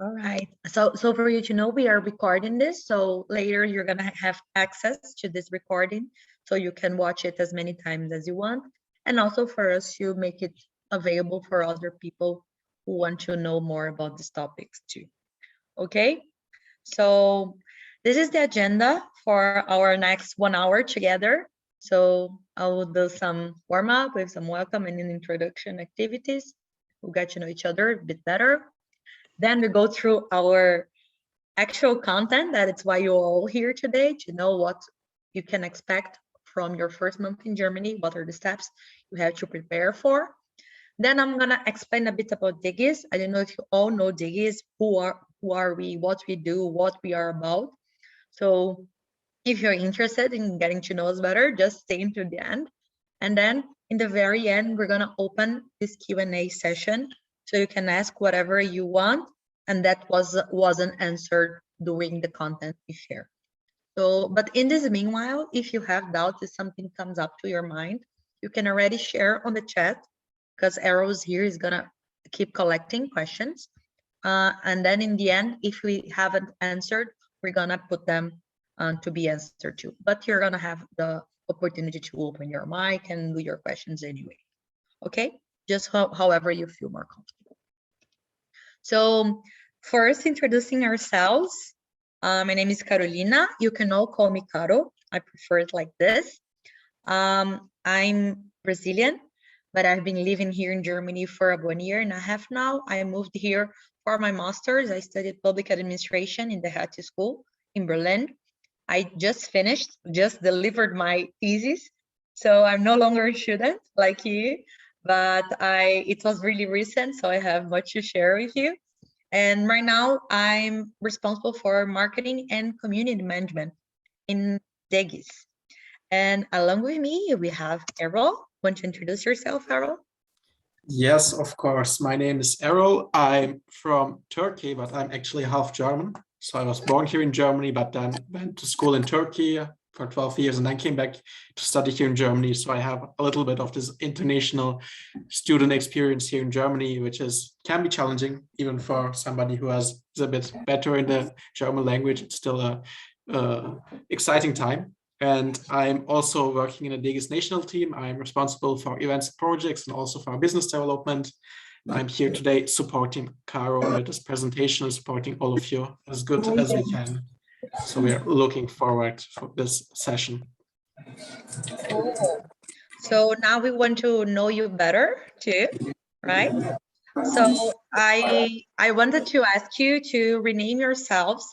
All right. So for you to know, we are recording this. So later you're gonna have access to this recording, so you can watch it as many times as you want, and also for us to make it available for other people who want to know more about these topics too. Okay. So this is the agenda for our next 1 hour together. So I will do some warm up with some welcome and introduction activities. We'll get to know each other a bit better. Then we go through our actual content. That is why you're all here today, to know what you can expect from your first month in Germany. What are the steps you have to prepare for? Then I'm gonna explain a bit about Digis. I don't know if you all know Digis. Who are we? What we do? What we are about? So if you're interested in getting to know us better, just stay until the end. And then in the very end, we're gonna open this Q&A session, so you can ask whatever you want, and that wasn't answered during the content we share. So, but in this meanwhile, if you have doubts, if something comes up to your mind, you can already share on the chat, because Arrows here is gonna keep collecting questions. And then in the end, if we haven't answered, we're gonna put them to be answered too. But you're gonna have the opportunity to open your mic and do your questions anyway. Okay, just however you feel more comfortable. So first, introducing ourselves. My name is Carolina. You can all call me Caro. I prefer it like this. I'm Brazilian, but I've been living here in Germany for 1 year and a half now. I moved here for my master's. I studied public administration in the Goethe School in Berlin. I just finished, just delivered my thesis. So I'm no longer a student like you, but it was really recent, so I have much to share with you. And right now I'm responsible for marketing and community management in Digis. And along with me, we have Errol. Want to introduce yourself, Errol? Yes, of course. My name is Errol. I'm from Turkey, but I'm actually half German. So I was born here in Germany, but then went to school in Turkey for 12 years and then came back to study here in Germany. So I have a little bit of this international student experience here in Germany, which can be challenging even for somebody who is a bit better in the German language. It's still a exciting time. And I'm also working in a Digis national team. I'm responsible for events and projects and also for business development. I'm here today supporting Caro with this presentation and supporting all of you as good as we can. So we are looking forward for this session. Cool. So now we want to know you better too, right? So I wanted to ask you to rename yourselves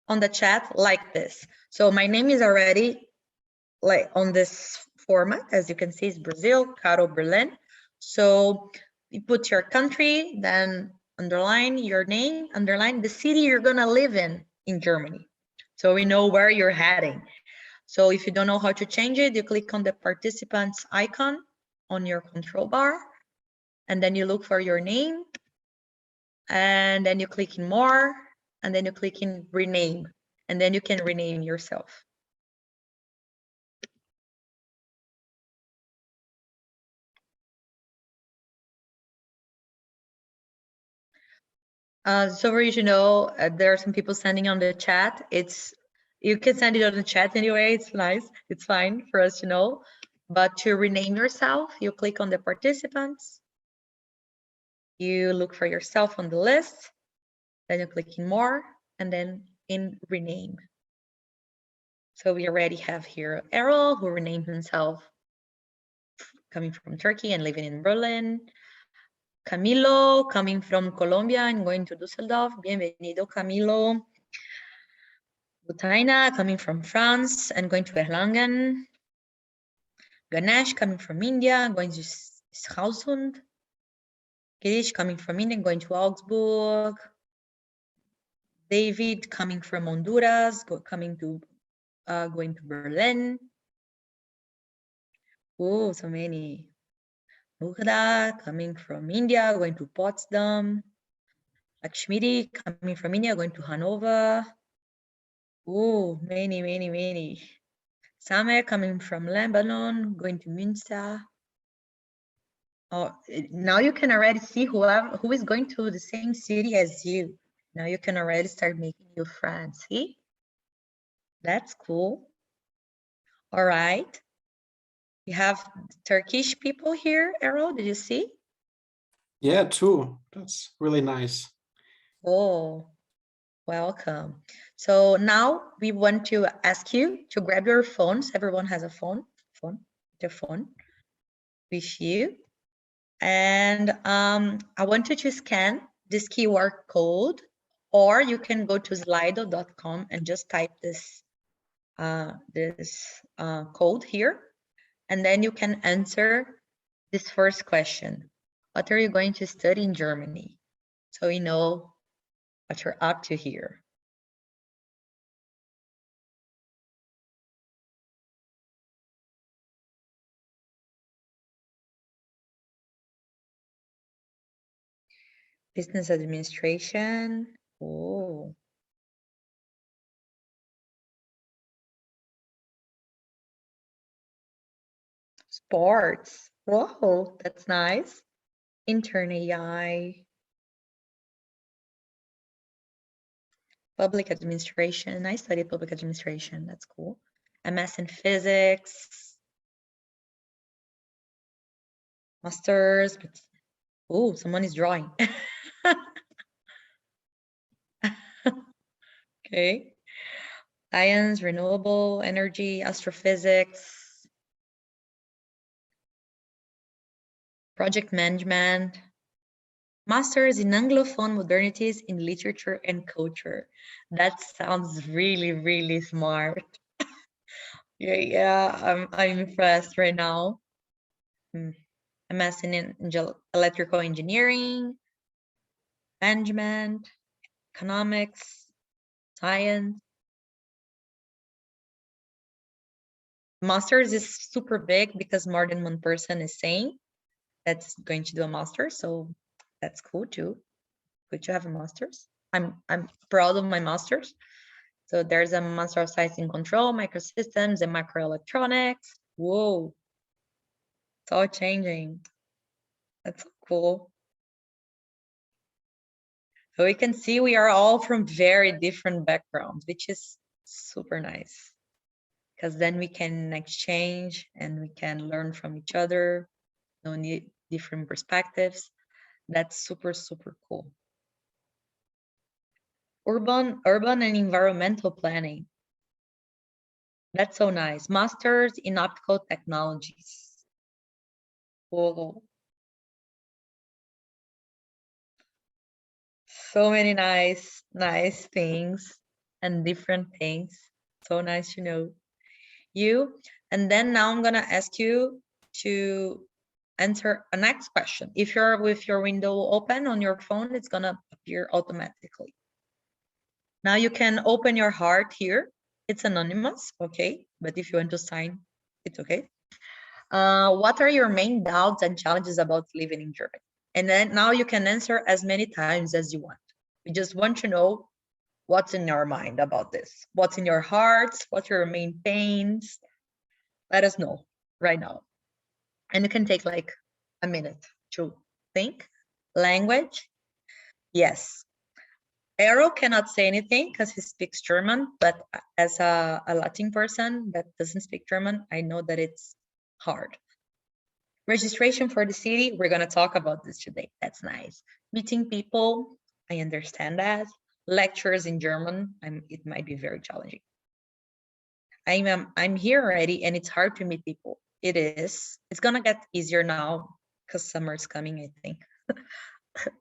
on the chat like this. So my name is already like on this format, as you can see, is Brazil, Caro Berlin. So you put your country, then underline your name, underline the city you're gonna live in Germany. So we know where you're heading. So if you don't know how to change it, you click on the participants icon on your control bar, and then you look for your name, and then you click in more, and then you click in rename, and then you can rename yourself. So for you to know, there are some people sending on the chat. You can send it on the chat anyway. It's nice. It's fine for us to know. But to rename yourself, you click on the participants. You look for yourself on the list. Then you click in more, and then in rename. So we already have here Errol, who renamed himself coming from Turkey and living in Berlin. Camilo, coming from Colombia and going to Düsseldorf. Bienvenido, Camilo. Butaina, coming from France and going to Erlangen. Ganesh, coming from India, going to Stralsund. Girish, coming from India, going to Augsburg. David, coming from Honduras, going to Berlin. Oh, so many. Mugda, coming from India, going to Potsdam. Lakshmiri, coming from India, going to Hanover. Oh, many, many, many. Samer, coming from Lebanon, going to Münster. Oh, now you can already see who is going to the same city as you. Now you can already start making new friends. See? That's cool. All right. You have Turkish people here, Errol, did you see? Yeah, too. That's really nice. Oh, welcome. So now we want to ask you to grab your phones. Everyone has a phone with you. And I want you to scan this QR code, or you can go to slido.com and just type this code here. And then you can answer this first question. What are you going to study in Germany? So we know what you're up to here. Business administration. Oh. Sports. Whoa, that's nice. Intern AI. Public administration. I studied public administration. That's cool. MS in physics. Masters. Oh, someone is drawing. Okay. Science, renewable energy, astrophysics, project management, masters in Anglophone modernities in literature and culture. That sounds really, really smart. Yeah, I'm impressed right now. MS in electrical engineering, management, economics, science. Masters is super big because more than one person is saying that's going to do a master, so that's cool too. Good to have a master's. I'm proud of my master's. So there's a Master of Science in Control, Microsystems, and Microelectronics. Whoa, it's all changing. That's so cool. So we can see we are all from very different backgrounds, which is super nice. Because then we can exchange and we can learn from each other, know different perspectives. That's super, super cool. Urban and environmental planning. That's so nice. Masters in optical technologies. Whoa. So many nice things and different things. So nice to know you. And then now I'm gonna ask you to answer a next question. If you're with your window open on your phone, it's gonna appear automatically. Now you can open your heart here. It's anonymous, okay? But if you want to sign, it's okay. What are your main doubts and challenges about living in Germany? And then now you can answer as many times as you want. We just want to know what's in your mind about this. What's in your hearts? What's your main pains? Let us know right now. And it can take like a minute to think. Language, yes. Errol cannot say anything because he speaks German, but as a Latin person that doesn't speak German, I know that it's hard. Registration for the city, we're going to talk about this today. That's nice. Meeting people, I understand that. Lectures in German, it might be very challenging. I'm here already and it's hard to meet people. It is. It's going to get easier now because summer is coming, I think.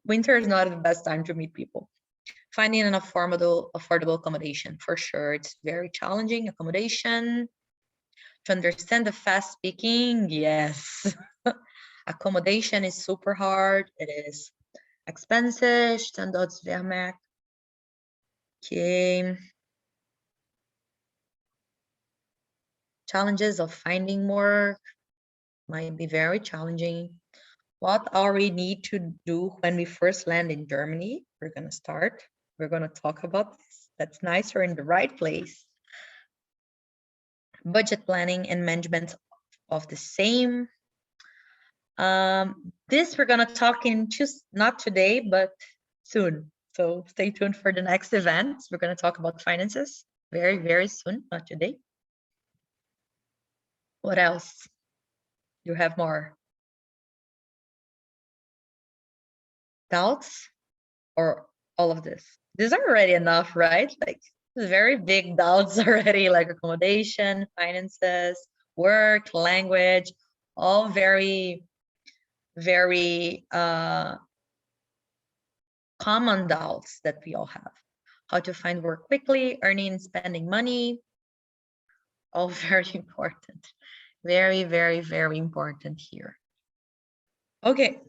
Winter is not the best time to meet people. Finding an affordable accommodation, for sure. It's very challenging. Accommodation. To understand the fast speaking, yes. Accommodation is super hard. It is expensive. Standortsvermerk. Okay. Challenges of finding work might be very challenging. What are we need to do when we first land in Germany? We're gonna start. We're gonna talk about this. That's nice. We're in the right place. Budget planning and management of the same. This we're gonna talk in just not today, but soon. So stay tuned for the next event. We're going to talk about finances very, very soon, not today. What else? You have more doubts or all of this? These are already enough, right? Like very big doubts already, like accommodation, finances, work, language, all very, very common doubts that we all have. How to find work quickly, earning and spending money, all very important. Very, very, very important here. Okay,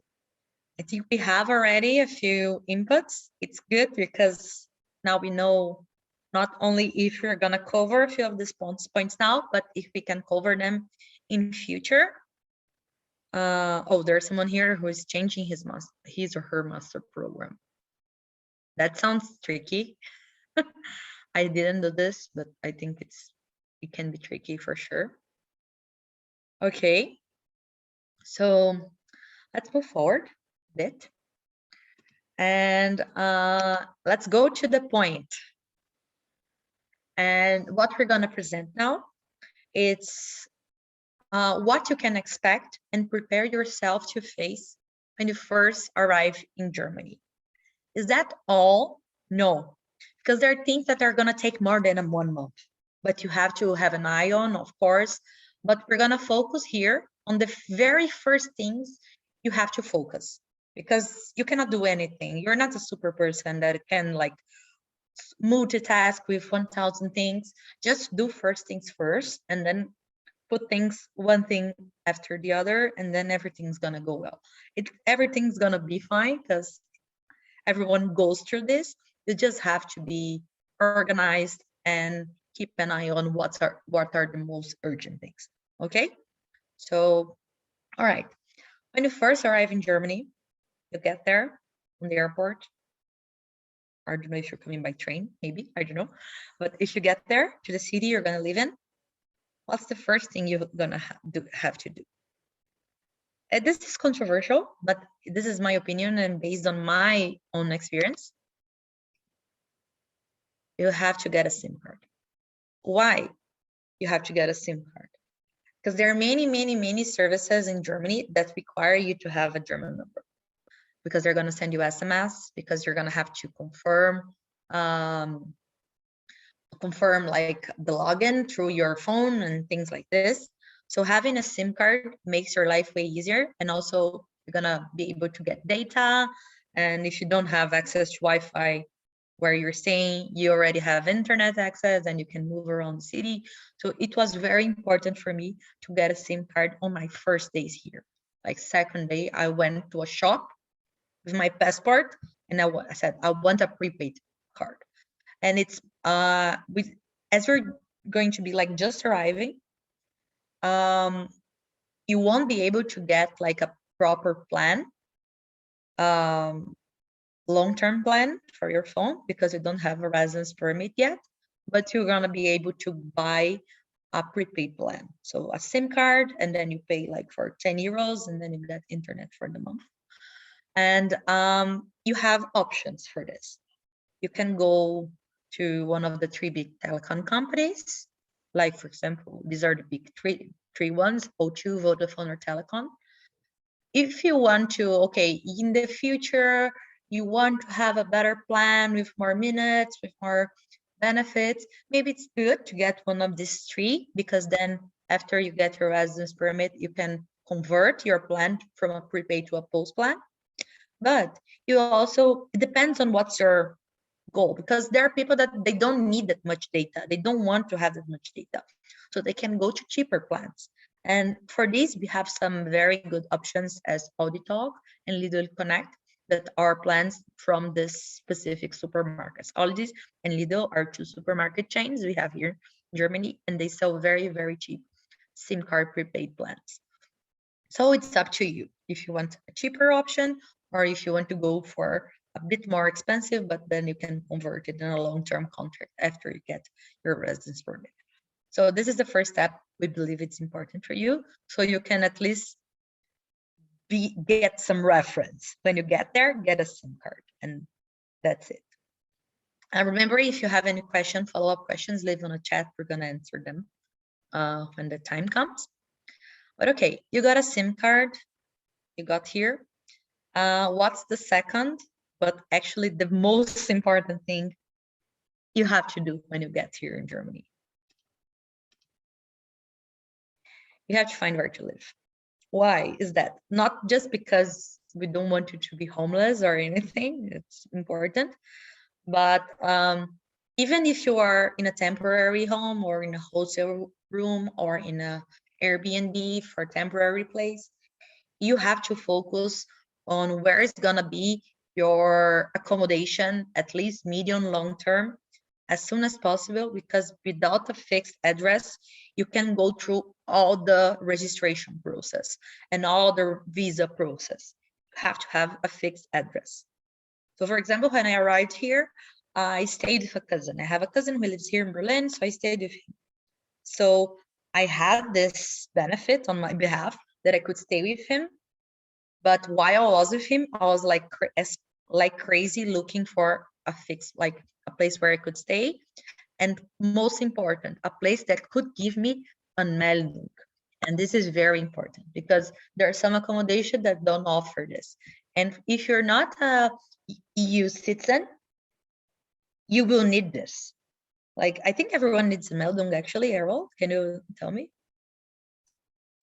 I think we have already a few inputs. It's good because now we know not only if we're gonna cover a few of these points now, but if we can cover them in future. Oh, there's someone here who is changing his or her master program. That sounds tricky. I didn't do this, but I think it can be tricky for sure. Okay, so let's move forward a bit. And let's go to the point. And what we're going to present now, it's what you can expect and prepare yourself to face when you first arrive in Germany. Is that all? No, because there are things that are going to take more than 1 month, but you have to have an eye on, of course. But we're going to focus here on the very first things you have to focus, because you cannot do anything. You're not a super person that can like multitask with 1,000 things. Just do first things first, and then put one thing after the other, and then everything's gonna go well. Everything's gonna be fine because everyone goes through this. You just have to be organized and keep an eye on what are the most urgent things. Okay, so all right, when you first arrive in Germany, you get there from the airport. I don't know if you're coming by train, maybe, I don't know. But if you get there to the city you're gonna live in, what's the first thing you're gonna have to do? This is controversial, but this is my opinion and based on my own experience. You have to get a SIM card. Why you have to get a SIM card? Because there are many services in Germany that require you to have a German number, because they're going to send you SMS, because you're going to have to confirm like the login through your phone and things like this. So having a SIM card makes your life way easier, and also you're gonna be able to get data. And if you don't have access to Wi-Fi where you're staying, you already have internet access and you can move around the city. So it was very important for me to get a SIM card on my first days here. Like second day, I went to a shop with my passport and I said, I want a prepaid card. And it's as we're going to be like just arriving, you won't be able to get like a proper plan, long-term plan for your phone, because you don't have a residence permit yet, but you're gonna be able to buy a prepaid plan. So a SIM card, and then you pay like for 10 euros and then you get internet for the month. And you have options for this. You can go to one of the 3 big telecom companies. Like, for example, these are the big three ones, O2, Vodafone, or Telecom. If you want to, okay, in the future, you want to have a better plan with more minutes, with more benefits, maybe it's good to get one of these 3, because then after you get your residence permit, you can convert your plan from a prepaid to a post plan. But you also, it depends on what's your goal, because there are people that they don't need that much data. They don't want to have that much data. So they can go to cheaper plans. And for this, we have some very good options as Auditalk and Lidl Connect that are plans from this specific supermarkets. Aldi and Lidl are 2 supermarket chains we have here in Germany, and they sell very, very cheap SIM card prepaid plans. So it's up to you if you want a cheaper option or if you want to go for a bit more expensive, but then you can convert it in a long-term contract after you get your residence permit. So this is the first step. We believe it's important for you, so you can at least get some reference. When you get there, get a SIM card, and That's it. And remember, if you have any questions, follow-up questions, leave on a chat. We're gonna answer them when the time comes. But okay, you got a SIM card, you got here. What's the second, but actually the most important thing you have to do when you get here in Germany? You have to find where to live. Why is that? Not just because we don't want you to be homeless or anything, it's important, but even if you are in a temporary home or in a hotel room or in a Airbnb for temporary place, you have to focus on where is gonna be your accommodation, at least medium long term, as soon as possible, because without a fixed address, you can go through all the registration process and all the visa process. You have to have a fixed address. So for example, when I arrived here, I stayed with a cousin. I have a cousin who lives here in Berlin, so I stayed with him. So I had this benefit on my behalf that I could stay with him. But while I was with him, I was like crazy looking for a fixed, like a place where I could stay. And most important, a place that could give me a Meldung. And this is very important because there are some accommodation that don't offer this. And if you're not a EU citizen, you will need this. Like, I think everyone needs a Meldung actually. Errol, can you tell me?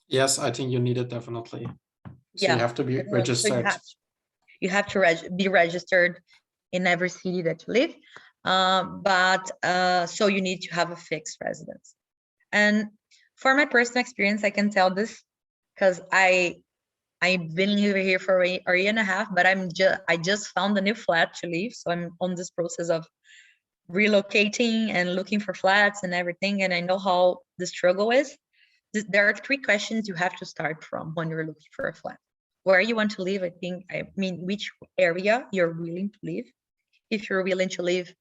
Yes, I think you need it definitely. So Yeah, you have to be so registered. you have to be registered in every city that you live. So you need to have a fixed residence. And for my personal experience, I can tell this because I've been here for a year and a half, but I just found a new flat to live. So I'm on this process of relocating and looking for flats and everything. And I know how the struggle is. There are 3 questions you have to start from when you're looking for a flat. Where you want to live, I mean, which area you're willing to live. If you're willing to live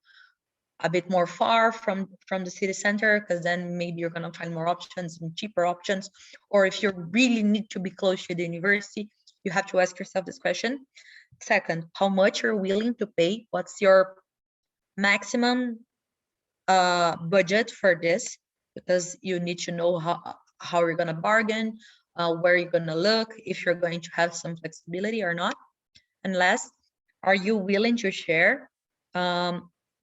a bit more far from the city center, because then maybe you're going to find more options and cheaper options. Or if you really need to be close to the university, you have to ask yourself this question. Second, how much you're willing to pay? What's your maximum budget for this? Because you need to know how you're going to bargain, where you're going to look, if you're going to have some flexibility or not. And last, are you willing to share?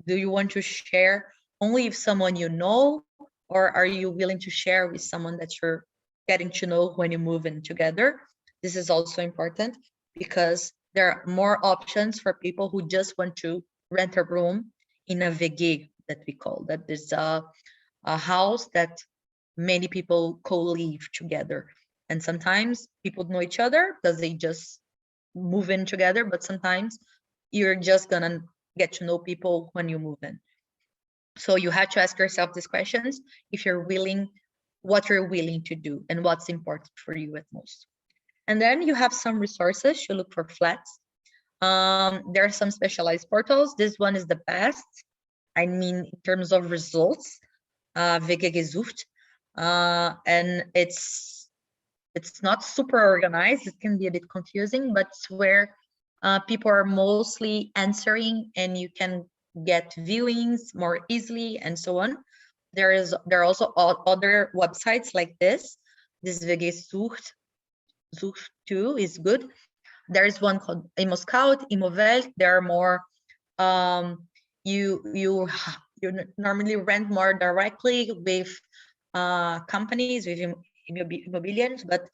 Do you want to share only with someone you know, or are you willing to share with someone that you're getting to know when you move in together? This is also important because there are more options for people who just want to rent a room in a WG that we call. That is a house that many people co-live together. And sometimes people know each other because they just move in together, but sometimes you're just gonna get to know people when you move in. So you have to ask yourself these questions if you're willing, what you're willing to do and what's important for you at most. And then you have some resources to look for flats. There are some specialized portals. This one is the best. I mean, in terms of results, WG Gesucht, and it's not super organized. It can be a bit confusing, but it's where people are mostly answering and you can get viewings more easily and so on. There are also other websites like this. This WG Sucht 2 is good. There is one called ImmoScout, ImmoWelt. There are more, you normally rent more directly with companies, with immobilians, but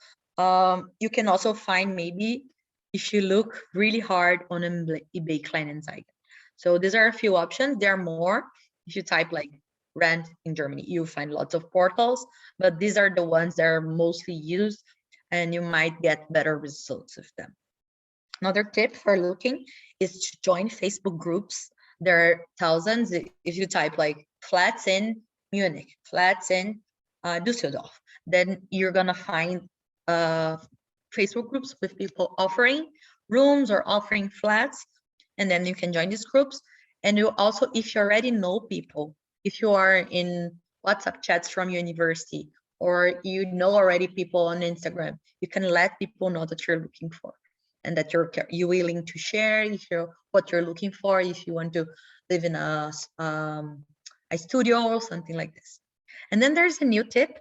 you can also find, maybe if you look really hard on eBay Kleinanzeigen. So these are a few options. There are more. If you type like rent in Germany, you'll find lots of portals, but these are the ones that are mostly used and you might get better results with them. Another tip for looking is to join Facebook groups. There are thousands. If you type like flats in Munich, flats in Düsseldorf, then you're gonna find Facebook groups with people offering rooms or offering flats, and then you can join these groups. And you also, if you already know people, if you are in WhatsApp chats from university, or you know already people on Instagram, you can let people know that you're looking for. and that you're willing to share if you're what you're looking for, if you want to live in a studio or something like this. And then there's a new tip.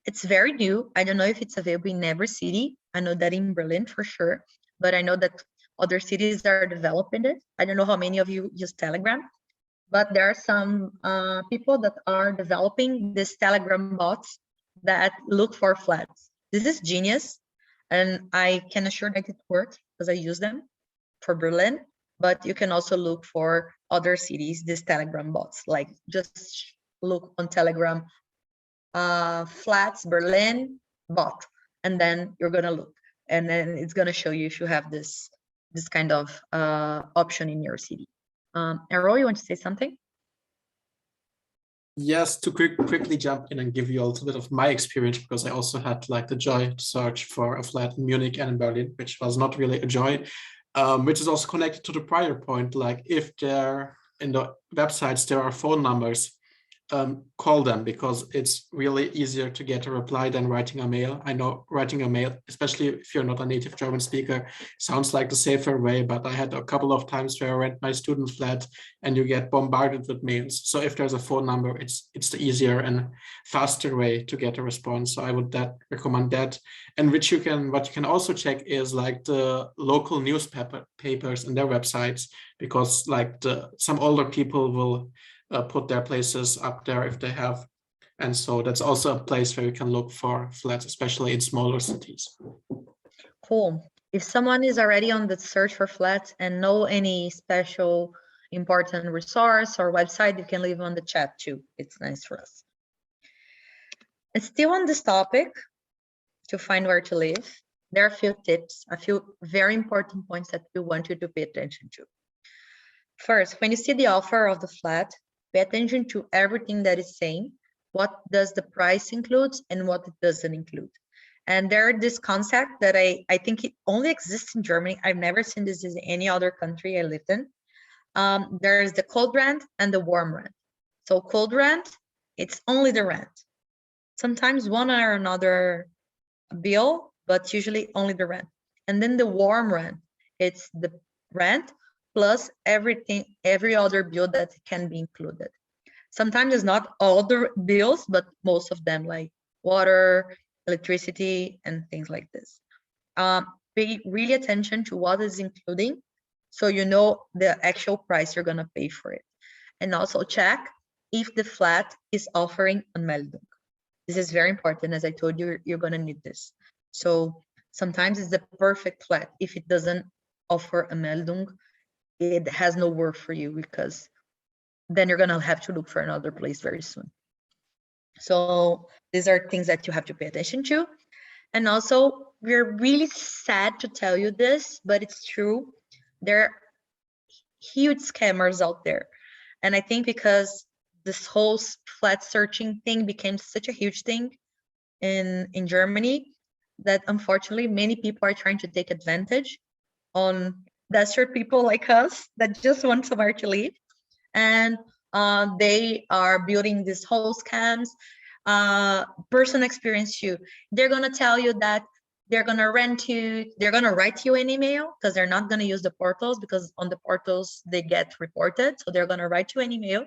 It's very new. I don't know if it's available in every city. I know that in Berlin for sure, but I know that other cities are developing it. I don't know how many of you use Telegram, but there are some people that are developing these Telegram bots that look for flats. This is genius, and I can assure that it works because I use them for Berlin, but you can also look for other cities, these Telegram bots, like just look on Telegram, flats Berlin bot, and then you're gonna look, and then it's gonna show you if you have this kind of option in your city. Errol, you want to say something? Yes, to quickly jump in and give you a little bit of my experience, because I also had like the joy to search for a flat in Munich and in Berlin, which was not really a joy, which is also connected to the prior point. Like if there in the websites there are phone numbers, call them, because it's really easier to get a reply than writing a mail. I know writing a mail, especially if you're not a native German speaker, sounds like the safer way, but I had a couple of times where I rent my student flat and you get bombarded with mails. So if there's a phone number, it's the easier and faster way to get a response. So I would recommend that. And what you can also check is like the local newspapers and their websites, because like some older people will put their places up there if they have. And so that's also a place where you can look for flats, especially in smaller cities. Cool. If someone is already on the search for flats and know any special important resource or website, you can leave on the chat too. It's nice for us. And still on this topic, to find where to live, there are a few tips, a few very important points that we want you to pay attention to. First, when you see the offer of the flat, pay attention to everything that is saying. What does the price include and what it doesn't include? And there's this concept that I think it only exists in Germany. I've never seen this in any other country I lived in. There's the cold rent and the warm rent. So cold rent, it's only the rent. Sometimes one or another bill, but usually only the rent. And then the warm rent, it's the rent plus everything, every other bill that can be included. Sometimes it's not all the bills, but most of them, like water, electricity, and things like this. Pay really attention to what is including, so you know the actual price you're gonna pay for it. And also check if the flat is offering Anmeldung. This is very important. As I told you, you're gonna need this. So sometimes it's the perfect flat. If it doesn't offer Anmeldung, it has no worth for you, because then you're gonna have to look for another place very soon. So these are things that you have to pay attention to. And also, we're really sad to tell you this, but it's true. There are huge scammers out there. And I think because this whole flat searching thing became such a huge thing in Germany, that unfortunately many people are trying to take advantage on desperate people like us that just want somewhere to live. And they are building these whole scams. Person experience too. They're gonna tell you that they're gonna rent you, they're gonna write you an email, because they're not gonna use the portals, because on the portals they get reported. So they're gonna write you an email.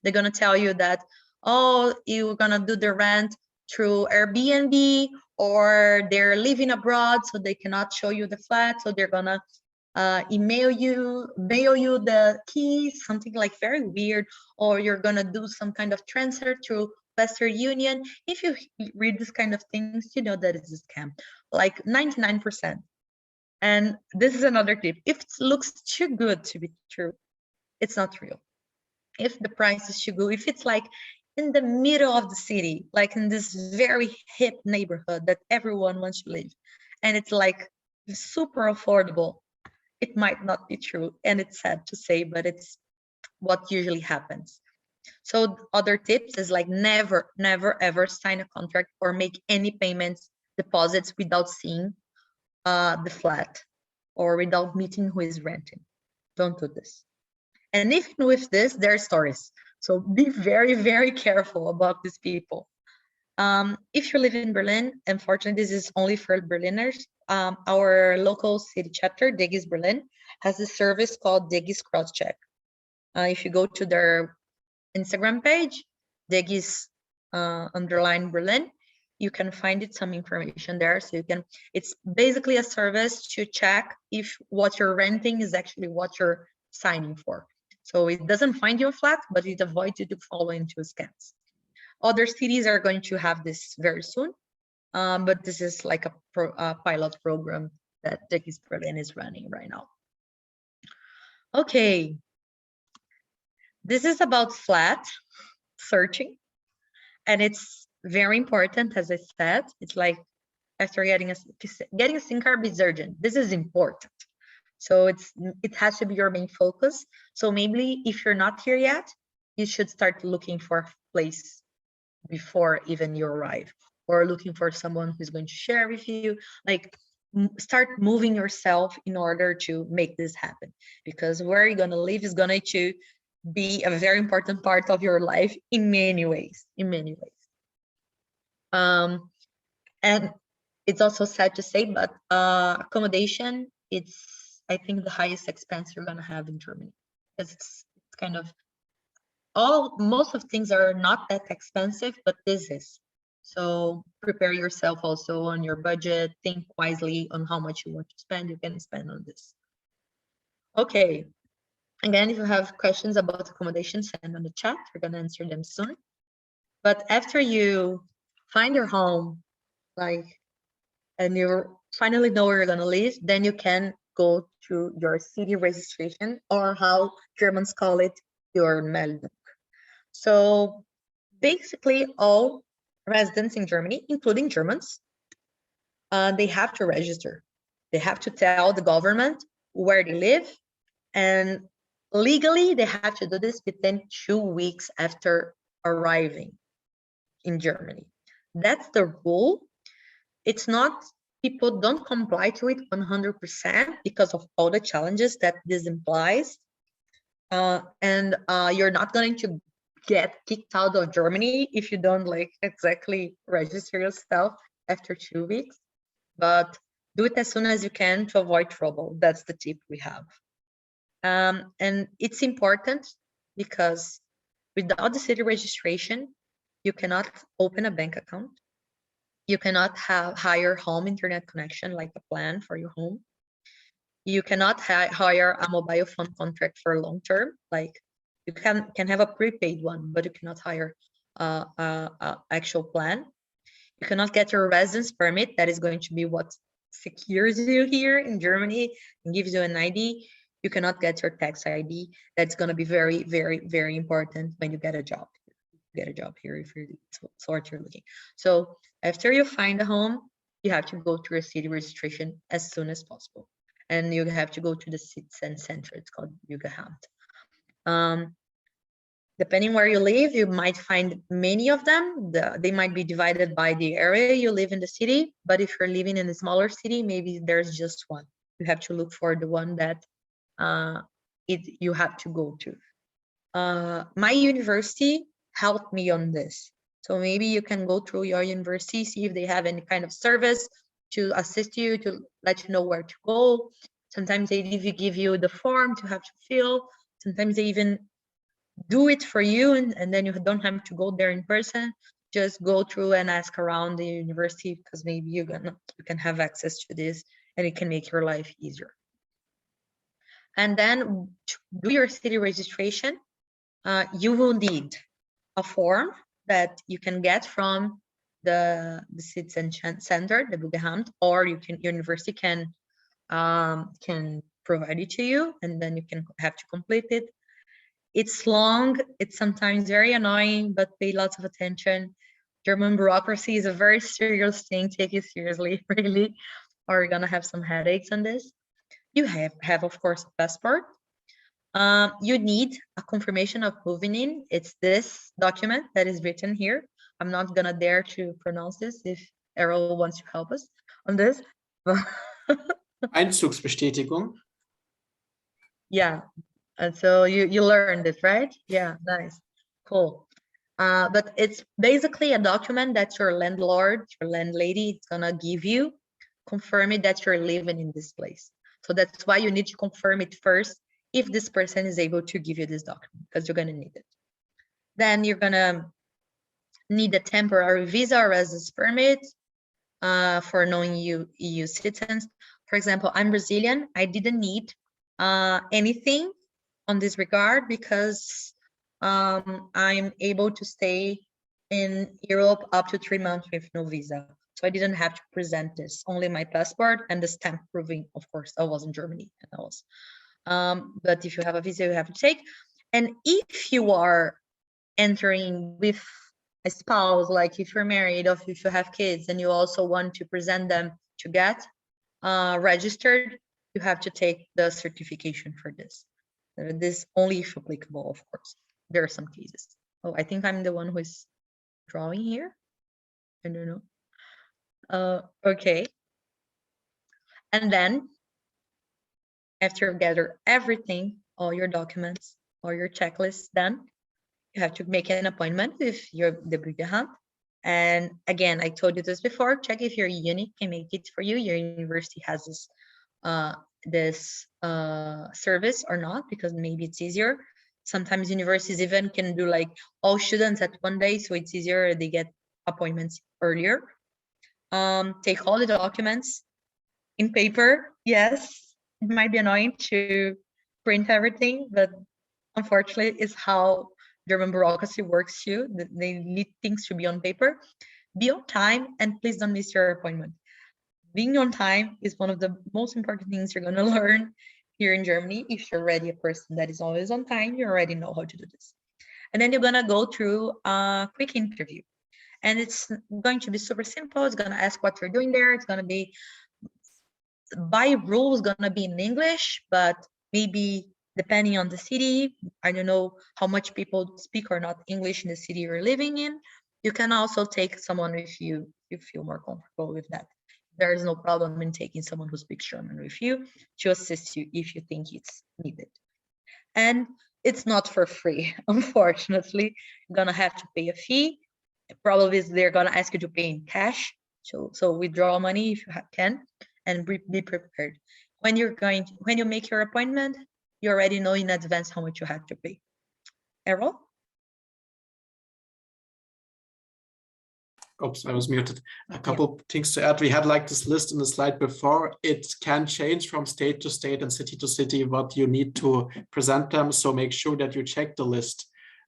They're gonna tell you that, oh, you're gonna do the rent through Airbnb, or they're living abroad, so they cannot show you the flat. So they're gonna mail you the keys, something like very weird, or you're gonna do some kind of transfer through Western Union. If you read this kind of things, you know that it's a scam, like 99%. And this is another tip. If it looks too good to be true, it's not real. If the price is too good, if it's like in the middle of the city, like in this very hip neighborhood that everyone wants to live, and it's like super affordable, it might not be true. And it's sad to say, but it's what usually happens. So other tips is like never ever sign a contract or make any payments, deposits, without seeing the flat or without meeting who is renting. Don't do this. And even with this, there are stories. So be very careful about these people. If you live in Berlin, unfortunately, this is only for Berliners. our local city chapter, Digis Berlin, has a service called Digis Crosscheck. If you go to their Instagram page, Digis _ Berlin, you can find it some information there. So you can, it's basically a service to check if what you're renting is actually what you're signing for. So it doesn't find you a flat, but it avoids you to fall into scams. Other cities are going to have this very soon, but this is like a pilot program that Digis Berlin is running right now. Okay, this is about flat searching, and it's very important, as I said. It's like after getting a SIM card is urgent. This is important. So it has to be your main focus. So maybe if you're not here yet, you should start looking for a place before even you arrive, or looking for someone who's going to share with you. Like start moving yourself in order to make this happen, because where you're going to live is going to be a very important part of your life in many ways, and it's also sad to say, but accommodation, it's, I think, the highest expense you're going to have in Germany. It's kind of most of things are not that expensive, but this is. So prepare yourself also on your budget, think wisely on how much you want to spend. You can spend on this. Okay. Again, if you have questions about accommodation, send on the chat. We're going to answer them soon. But after you find your home, and you finally know where you're going to live, then you can go to your city registration, or how Germans call it, your Meldung. So basically all residents in Germany, including Germans, they have to register. They have to tell the government where they live, and legally they have to do this within 2 weeks after arriving in Germany. That's the rule. It's not, people don't comply to it 100% because of all the challenges that this implies. And you're not going to get kicked out of Germany if you don't exactly register yourself after 2 weeks, but do it as soon as you can to avoid trouble. That's the tip we have. And it's important because without the city registration, you cannot open a bank account. You cannot hire home internet connection, like a plan for your home. You cannot hire a mobile phone contract for long term. Like you can have a prepaid one, but you cannot hire a actual plan. You cannot get your residence permit. That is going to be what secures you here in Germany and gives you an ID. You cannot get your tax ID. That's going to be very, very, very important when you get a job. Get a job here if you're what you're looking. So after you find a home, you have to go through a city registration as soon as possible, and you have to go to the citizen center. It's called Jugendamt. Depending where you live, you might find many of them. They might be divided by the area you live in the city, but if you're living in a smaller city, maybe there's just one. You have to look for the one that you have to go to. My university helped me on this. So maybe you can go through your university, see if they have any kind of service to assist you, to let you know where to go. Sometimes they even give you the form to have to fill. Sometimes they even do it for you, and then you don't have to go there in person. Just go through and ask around the university, because maybe you can have access to this and it can make your life easier. And then to do your city registration, you will need a form that you can get from the citizen center, the Jugendamt, or your university can provide it to you, and then you can have to complete it. It's long, it's sometimes very annoying, but pay lots of attention. German bureaucracy is a very serious thing. Take it seriously, really, or you're gonna have some headaches on this. You have of course a passport. You need a confirmation of moving in. It's this document that is written here. I'm not gonna dare to pronounce this if Errol wants to help us on this. Einzugsbestätigung. Yeah, and so you learned it, right? Yeah, nice, cool. But it's basically a document that your landlord, your landlady, is gonna give you confirm it that you're living in this place. So that's why you need to confirm it first if this person is able to give you this document, because you're going to need it. Then you're going to need a temporary visa or residence permit for non-EU citizens. For example, I'm Brazilian. I didn't need anything on this regard because I'm able to stay in Europe up to 3 months with no visa. So I didn't have to present this, only my passport and the stamp proving, of course, I was in Germany and I was. But if you have a visa, you have to take. And if you are entering with a spouse, like if you're married or if you have kids and you also want to present them to get registered, you have to take the certification for this. This only if applicable, of course. There are some cases. Oh, I think I'm the one who is drawing here. I don't know. Okay. And then after you gather everything, all your documents, all your checklists done, you have to make an appointment with the Bürgeramt. And again, I told you this before, check if your uni can make it for you. Your university has this service or not, because maybe it's easier. Sometimes universities even can do like all students at one day, so it's easier, they get appointments earlier. Take all the documents in paper. Yes, it might be annoying to print everything, but unfortunately it's how German bureaucracy works too. They need things to be on paper. Be on time and please don't miss your appointment. Being on time is one of the most important things you're going to learn here in Germany. If you're already a person that is always on time, you already know how to do this. And then you're going to go through a quick interview. And it's going to be super simple. It's going to ask what you're doing there. It's going to be, by rules, going to be in English, but maybe depending on the city, I don't know how much people speak or not English in the city you're living in. You can also take someone with you if you feel more comfortable with that. There is no problem in taking someone who speaks German with you to assist you if you think it's needed. And it's not for free, unfortunately. You're gonna have to pay a fee. Probably they're gonna ask you to pay in cash. So withdraw money if you can, and be prepared. When you make your appointment, you already know in advance how much you have to pay. Errol? Oops, I was muted. A couple things to add. We had like this list in the slide before. It can change from state to state and city to city what you need to present them. So make sure that you check the list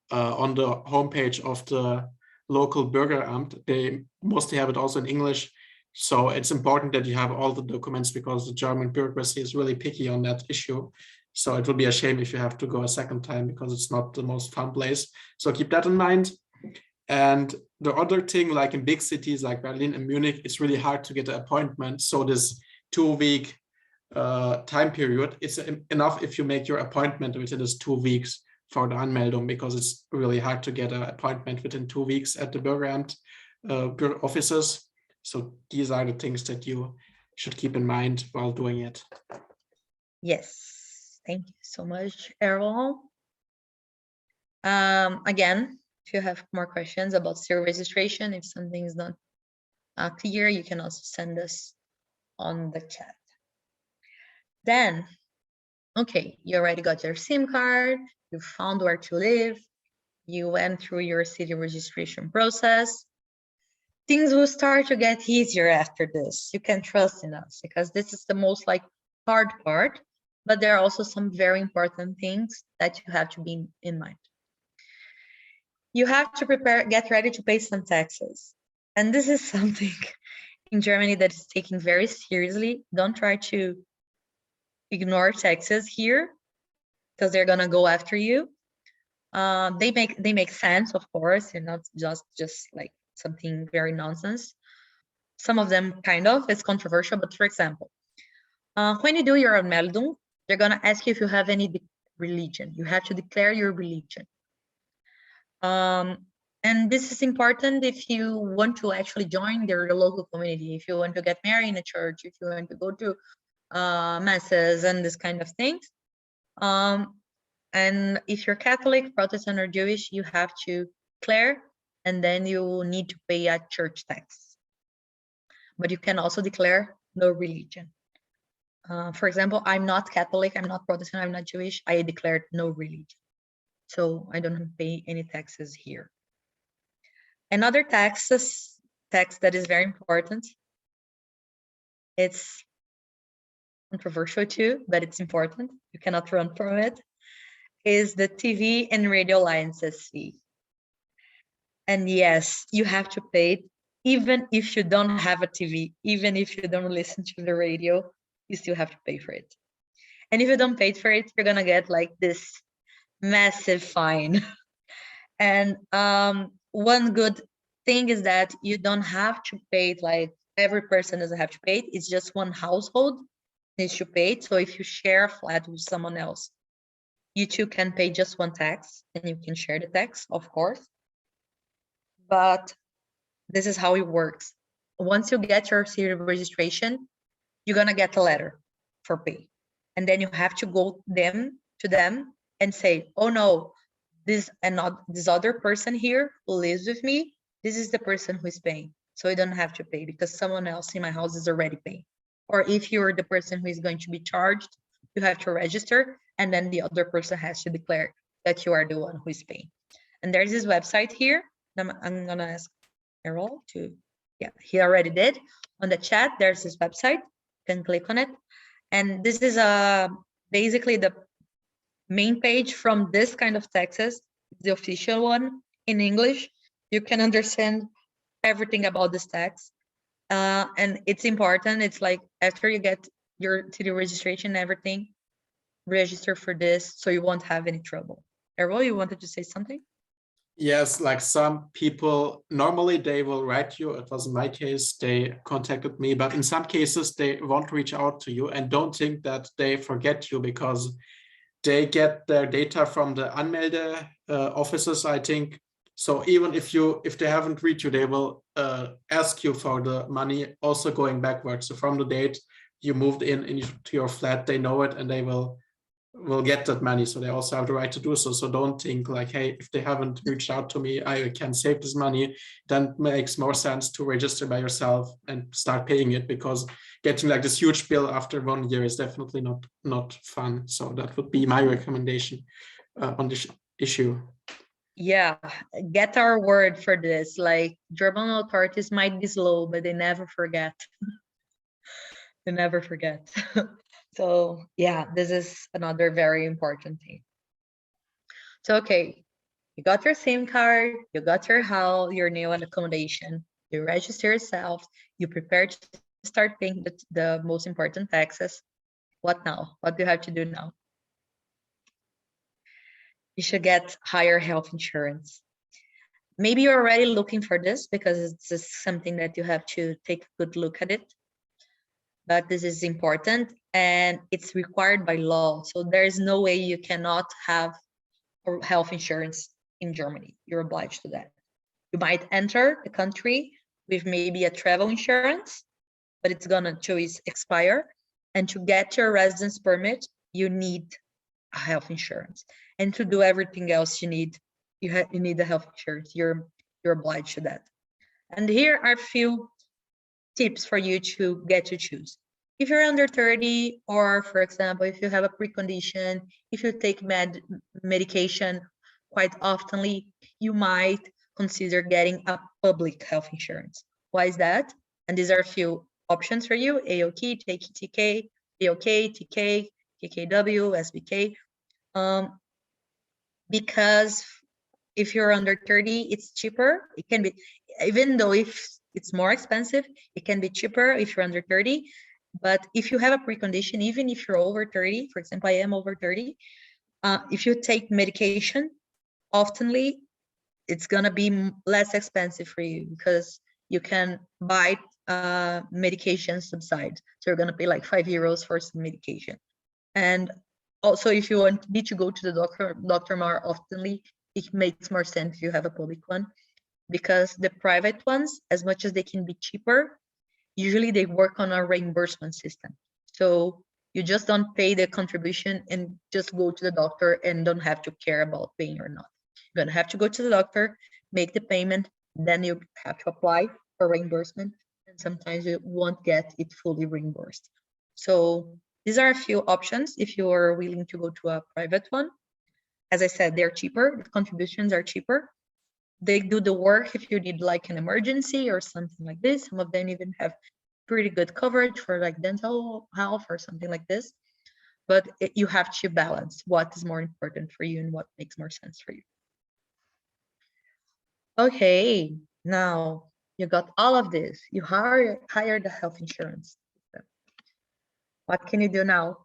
on the homepage of the local Bürgeramt. They mostly have it also in English. So it's important that you have all the documents because the German bureaucracy is really picky on that issue. So it will be a shame if you have to go a second time because it's not the most fun place. So keep that in mind. And the other thing, like in big cities like Berlin and Munich, it's really hard to get an appointment. So this 2-week time period, it's enough if you make your appointment within this 2 weeks for the Anmeldung, because it's really hard to get an appointment within 2 weeks at the Bürgeramt offices. So these are the things that you should keep in mind while doing it. Yes, thank you so much, Errol. Again, if you have more questions about serial registration, if something is not clear, you can also send us on the chat. Then, okay, you already got your SIM card, you found where to live, you went through your city registration process. Things will start to get easier after this. You can trust in us because this is the most hard part, but there are also some very important things that you have to be in mind. You have to get ready to pay some taxes. And this is something in Germany that is taken very seriously. Don't try to ignore taxes here because they're gonna go after you. They make sense, of course, and not just like something very nonsense. Some of them kind of, it's controversial, but for example, when you do your Anmeldung, they're gonna ask you if you have any religion. You have to declare your religion. And this is important if you want to actually join their local community, if you want to get married in a church, if you want to go to masses and this kind of things. And if you're Catholic, Protestant, or Jewish, you have to declare, and then you need to pay a church tax. But you can also declare no religion. For example, I'm not Catholic, I'm not Protestant, I'm not Jewish. I declared no religion. So I don't pay any taxes here. Another tax that is very important, it's controversial too, but it's important, you cannot run from it, is the TV and radio licenses fee. And yes, you have to pay it, even if you don't have a TV, even if you don't listen to the radio, you still have to pay for it. And if you don't pay for it, you're gonna get like this massive fine. And one good thing is that you don't have to pay it, like every person doesn't have to pay it. It's just one household needs to pay it. So if you share a flat with someone else, you two can pay just one tax and you can share the tax, of course. But this is how it works. Once you get your city registration, you're gonna get a letter for pay. And then you have to go to them and say, oh no, this and not this other person here who lives with me, this is the person who is paying. So I don't have to pay because someone else in my house is already paying. Or if you're the person who is going to be charged, you have to register, and then the other person has to declare that you are the one who is paying. And there's this website here. I'm gonna ask Errol to, yeah, he already did. On the chat, there's this website, you can click on it. And this is basically the main page from this kind of taxes, the official one in English. You can understand everything about this tax. And it's important. It's like after you get your city registration and everything, register for this so you won't have any trouble. Errol, you wanted to say something? Yes, like some people, normally they will write you. It wasn't my case, they contacted me, but in some cases they won't reach out to you, and don't think that they forget you because they get their data from the Anmelde offices, I think. So even if they haven't reached you, they will ask you for the money also going backwards. So from the date you moved into your flat, they know it and they will get that money. So they also have the right to do so. So don't think like, hey, if they haven't reached out to me, I can save this money. Then it makes more sense to register by yourself and start paying it, because getting like this huge bill after 1 year is definitely not fun. So that would be my recommendation on this issue. Yeah, get our word for this. Like German authorities might be slow, but they never forget. They never forget. So yeah, this is another very important thing. So okay, you got your SIM card, you got your house, your new accommodation, you register yourself, you prepare to start paying the most important taxes. What now? What do you have to do now? You should get higher health insurance. Maybe you're already looking for this because it's just something that you have to take a good look at it. But this is important and it's required by law. So there's no way you cannot have health insurance in Germany. You're obliged to that. You might enter the country with maybe a travel insurance, but it's gonna expire. And to get your residence permit, you need a health insurance. And to do everything else, you need the health insurance. You're obliged to that. And here are a few tips for you to get to choose. If you're under 30, or for example, if you have a precondition, if you take medication quite oftenly, you might consider getting a public health insurance. Why is that? And these are a few options for you: AOK, TK, AOK, TK, KKW, SBK. Because if you're under 30, it's cheaper. It can be, even though if it's more expensive, it can be cheaper if you're under 30. But if you have a precondition, even if you're over 30, for example, I am over 30, if you take medication oftenly, it's gonna be less expensive for you because you can buy medication subside. So you're gonna pay like €5 for some medication. And also, if you need to go to the doctor more oftenly, it makes more sense if you have a public one, because the private ones, as much as they can be cheaper, usually they work on a reimbursement system. So you just don't pay the contribution and just go to the doctor and don't have to care about paying or not. You're gonna have to go to the doctor, make the payment, then you have to apply for reimbursement, and sometimes you won't get it fully reimbursed. So these are a few options if you are willing to go to a private one. As I said, they're cheaper, the contributions are cheaper. They do the work if you need like an emergency or something like this. Some of them even have pretty good coverage for like dental health or something like this. But you have to balance what is more important for you and what makes more sense for you. Okay, now you got all of this. You hired the health insurance. What can you do now?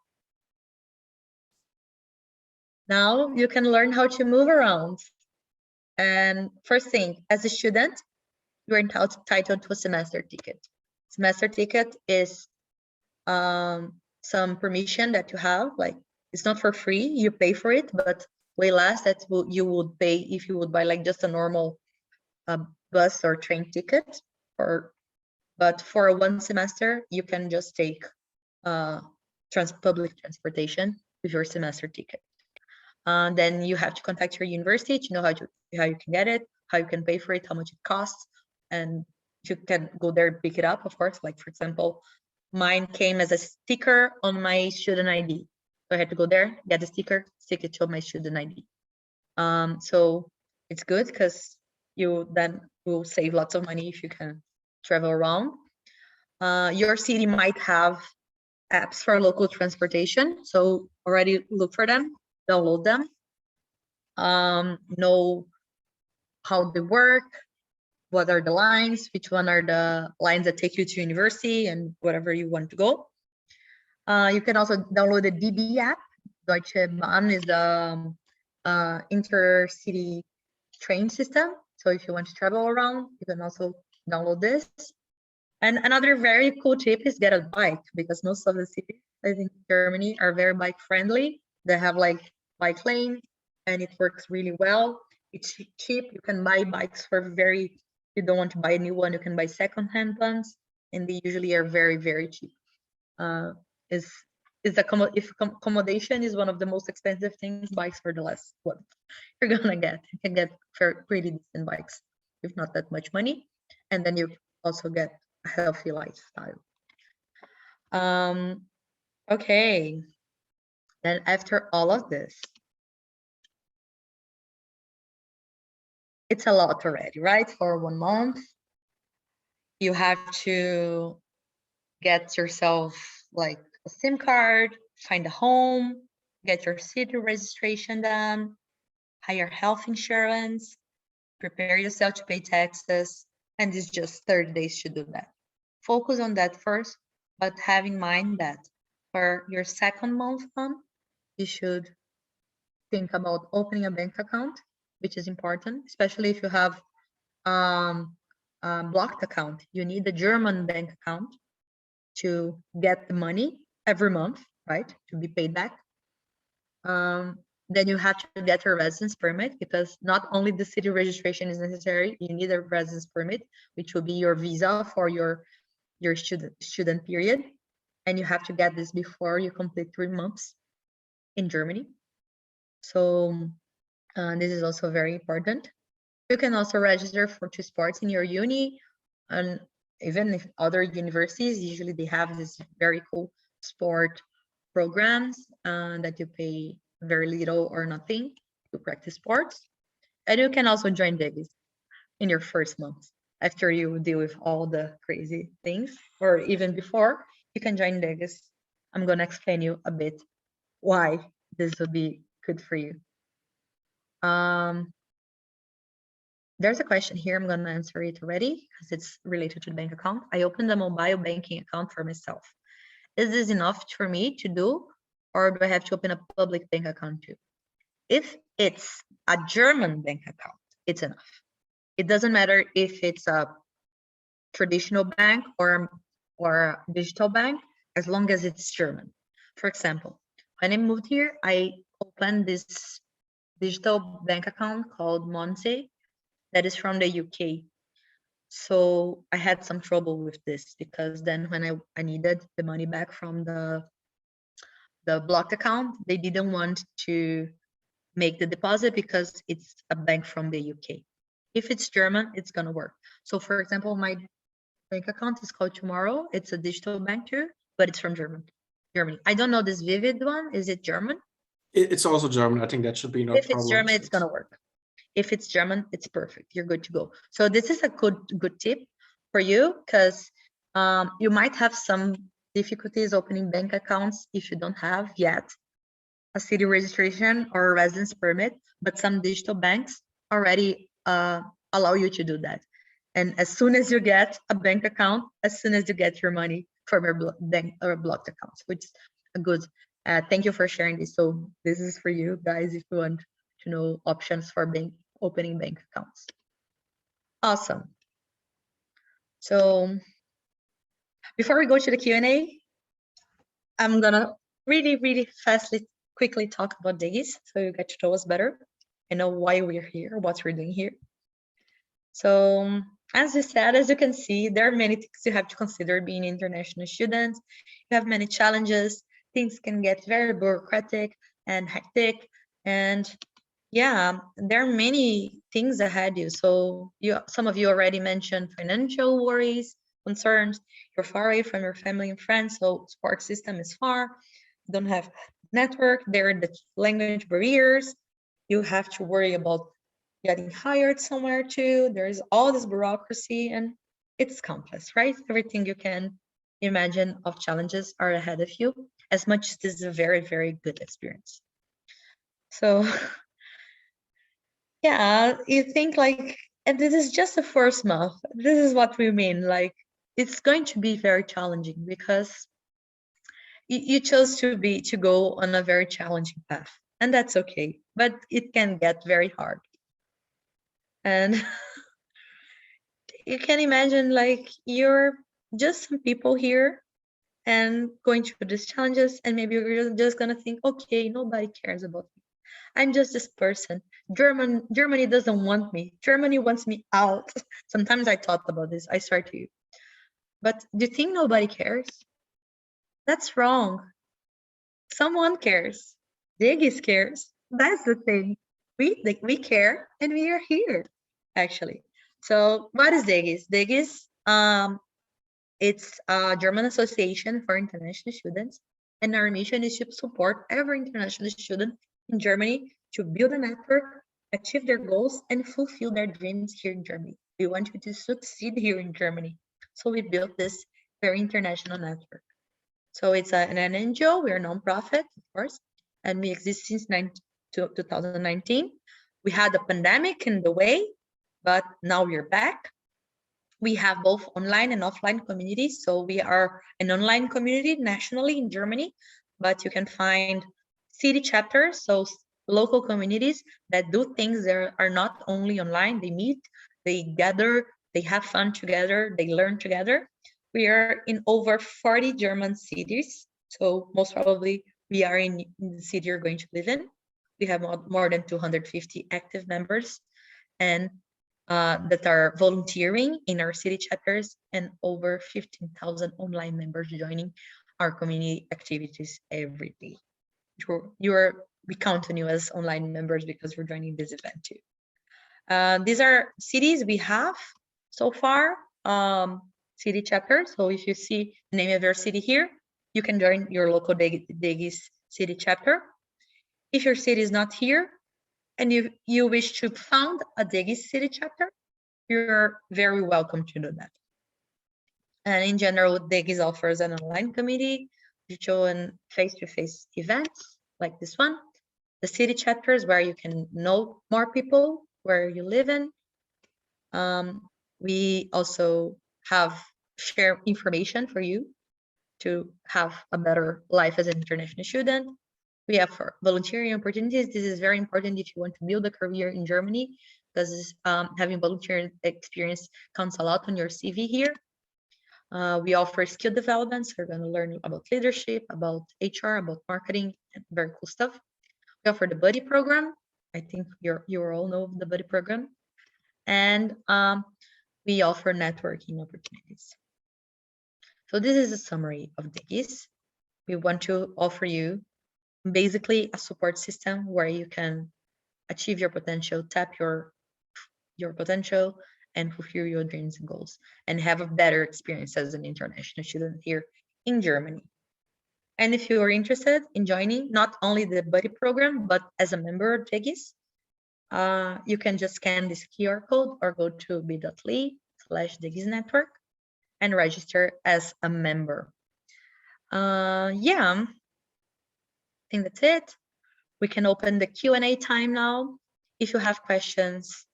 Now you can learn how to move around. And first thing, as a student, you're entitled to a semester ticket. Semester ticket is some permission that you have, like it's not for free, you pay for it, but way less that you would pay if you would buy like just a normal bus or train ticket. But for one semester, you can just take public transportation with your semester ticket. Then you have to contact your university to know how you can get it, how you can pay for it, how much it costs, and you can go there and pick it up, of course. Like for example, mine came as a sticker on my student ID. So I had to go there, get the sticker, stick it to my student ID. So it's good because you then will save lots of money if you can travel around. Your city might have apps for local transportation, so already look for them, download them, know how they work, what are the lines, which one are the lines that take you to university and whatever you want to go. You can also download the DB app. Deutsche Bahn is the intercity train system. So if you want to travel around, you can also download this. And another very cool tip is get a bike, because most of the cities, I think, in Germany are very bike friendly. They have like bike lane and it works really well. It's cheap. You can buy bikes for you don't want to buy a new one, you can buy secondhand ones, and they usually are very, very cheap. If accommodation is one of the most expensive things, bikes are the less what you're gonna get. You can get pretty decent bikes with not that much money, and then you also get a healthy lifestyle. Okay, then after all of this, it's a lot already, right? For 1 month, you have to get yourself like a SIM card, find a home, get your city registration done, hire health insurance, prepare yourself to pay taxes, and it's just 30 days to do that. Focus on that first, but have in mind that for your second month on, you should think about opening a bank account, which is important, especially if you have a blocked account. You need a German bank account to get the money every month, right, to be paid back. Then you have to get a residence permit, because not only the city registration is necessary, you need a residence permit, which will be your visa for your student period. And you have to get this before you complete 3 months in Germany. So this is also very important. You can also register for 2 sports in your uni, and even if other universities, usually they have this very cool sport programs that you pay very little or nothing to practice sports. And you can also join Davis in your first month after you deal with all the crazy things, or even before, you can join Davis. I'm going to explain you a bit why this would be good for you. There's a question here. I'm going to answer it already because it's related to the bank account. I opened a mobile banking account for myself. Is this enough for me to do, or do I have to open a public bank account too? If it's a German bank account, it's enough. It doesn't matter if it's a traditional bank or a digital bank, as long as it's German. For example, when I moved here, I opened this digital bank account called Monse that is from the UK. So I had some trouble with this, because then when I needed the money back from the blocked account, they didn't want to make the deposit because it's a bank from the UK. If it's German, it's gonna work. So for example, my bank account is called Tomorrow. It's a digital bank too, but it's from Germany. I don't know this Vivid one. Is it German? It's also German. I think that should be no If problem. it's German, it's gonna work. If it's German, it's perfect. You're good to go. So this is a good tip for you, because you might have some difficulties opening bank accounts if you don't have yet a city registration or a residence permit, but some digital banks already allow you to do that. And as soon as you get a bank account, as soon as you get your money from your bank or blocked accounts, which is a good. Thank you for sharing this. So this is for you guys if you want to know options for opening bank accounts. Awesome. So before we go to the Q&A, I'm gonna really quickly talk about Degis so you get to know us better and know why we're here, what we're doing here. So as you said, as you can see, there are many things you have to consider being an international student. You have many challenges. Things can get very bureaucratic and hectic. And yeah, there are many things ahead you. So some of you already mentioned financial worries, concerns. You're far away from your family and friends, so support system is far. You don't have network. There are the language barriers. You have to worry about getting hired somewhere too. There's all this bureaucracy and it's complex, right? Everything you can imagine of challenges are ahead of you, as much as this is a very good experience. So yeah, you think like, and this is just the first month. This is what we mean. Like, it's going to be very challenging because you chose to go on a very challenging path, and that's okay. But it can get very hard. And you can imagine like you're just some people here and going through these challenges, and maybe you're just gonna think, okay, nobody cares about me. I'm just this person. Germany doesn't want me. Germany wants me out. Sometimes I thought about this, I swear to you. But do you think nobody cares? That's wrong. Someone cares. Degis cares. That's the thing. We care and we are here, actually. So what is Degis? Degis, it's a German association for international students, and our mission is to support every international student in Germany to build a network, achieve their goals, and fulfill their dreams here in Germany. We want you to succeed here in Germany. So we built this very international network. So it's an NGO, we're a nonprofit, of course, and we exist since 2019. We had a pandemic in the way, but now we're back. We have both online and offline communities. So we are an online community nationally in Germany, but you can find city chapters, so local communities that do things that are not only online. They meet, they gather, they have fun together, they learn together. We are in over 40 German cities. So most probably we are in the city you're going to live in. We have more than 250 active members and that are volunteering in our city chapters, and over 15,000 online members joining our community activities every day. We count on you as online members because we're joining this event too. These are cities we have so far, city chapters. So if you see the name of your city here, you can join your local Degis city chapter. If your city is not here, and you wish to found a Degis city chapter, you're very welcome to do that. And in general, Degis offers an online community, virtual and face-to-face events like this one, the city chapters where you can know more people where you live in. We also share information for you to have a better life as an international student. We have volunteering opportunities. This is very important if you want to build a career in Germany, because having volunteer experience counts a lot on your CV here. We offer skill development, so you're going to learn about leadership, about HR, about marketing, and very cool stuff. We offer the buddy program. I think you all know the buddy program. And we offer networking opportunities. So this is a summary of Degis. We want to offer you basically a support system where you can achieve your potential, tap your potential, and fulfill your dreams and goals and have a better experience as an international student here in Germany. And if you are interested in joining not only the buddy program, but as a member of Digis, you can just scan this QR code or go to bit.ly/Digis network and register as a member. Yeah, I think that's it. We can open the Q&A time now. If you have questions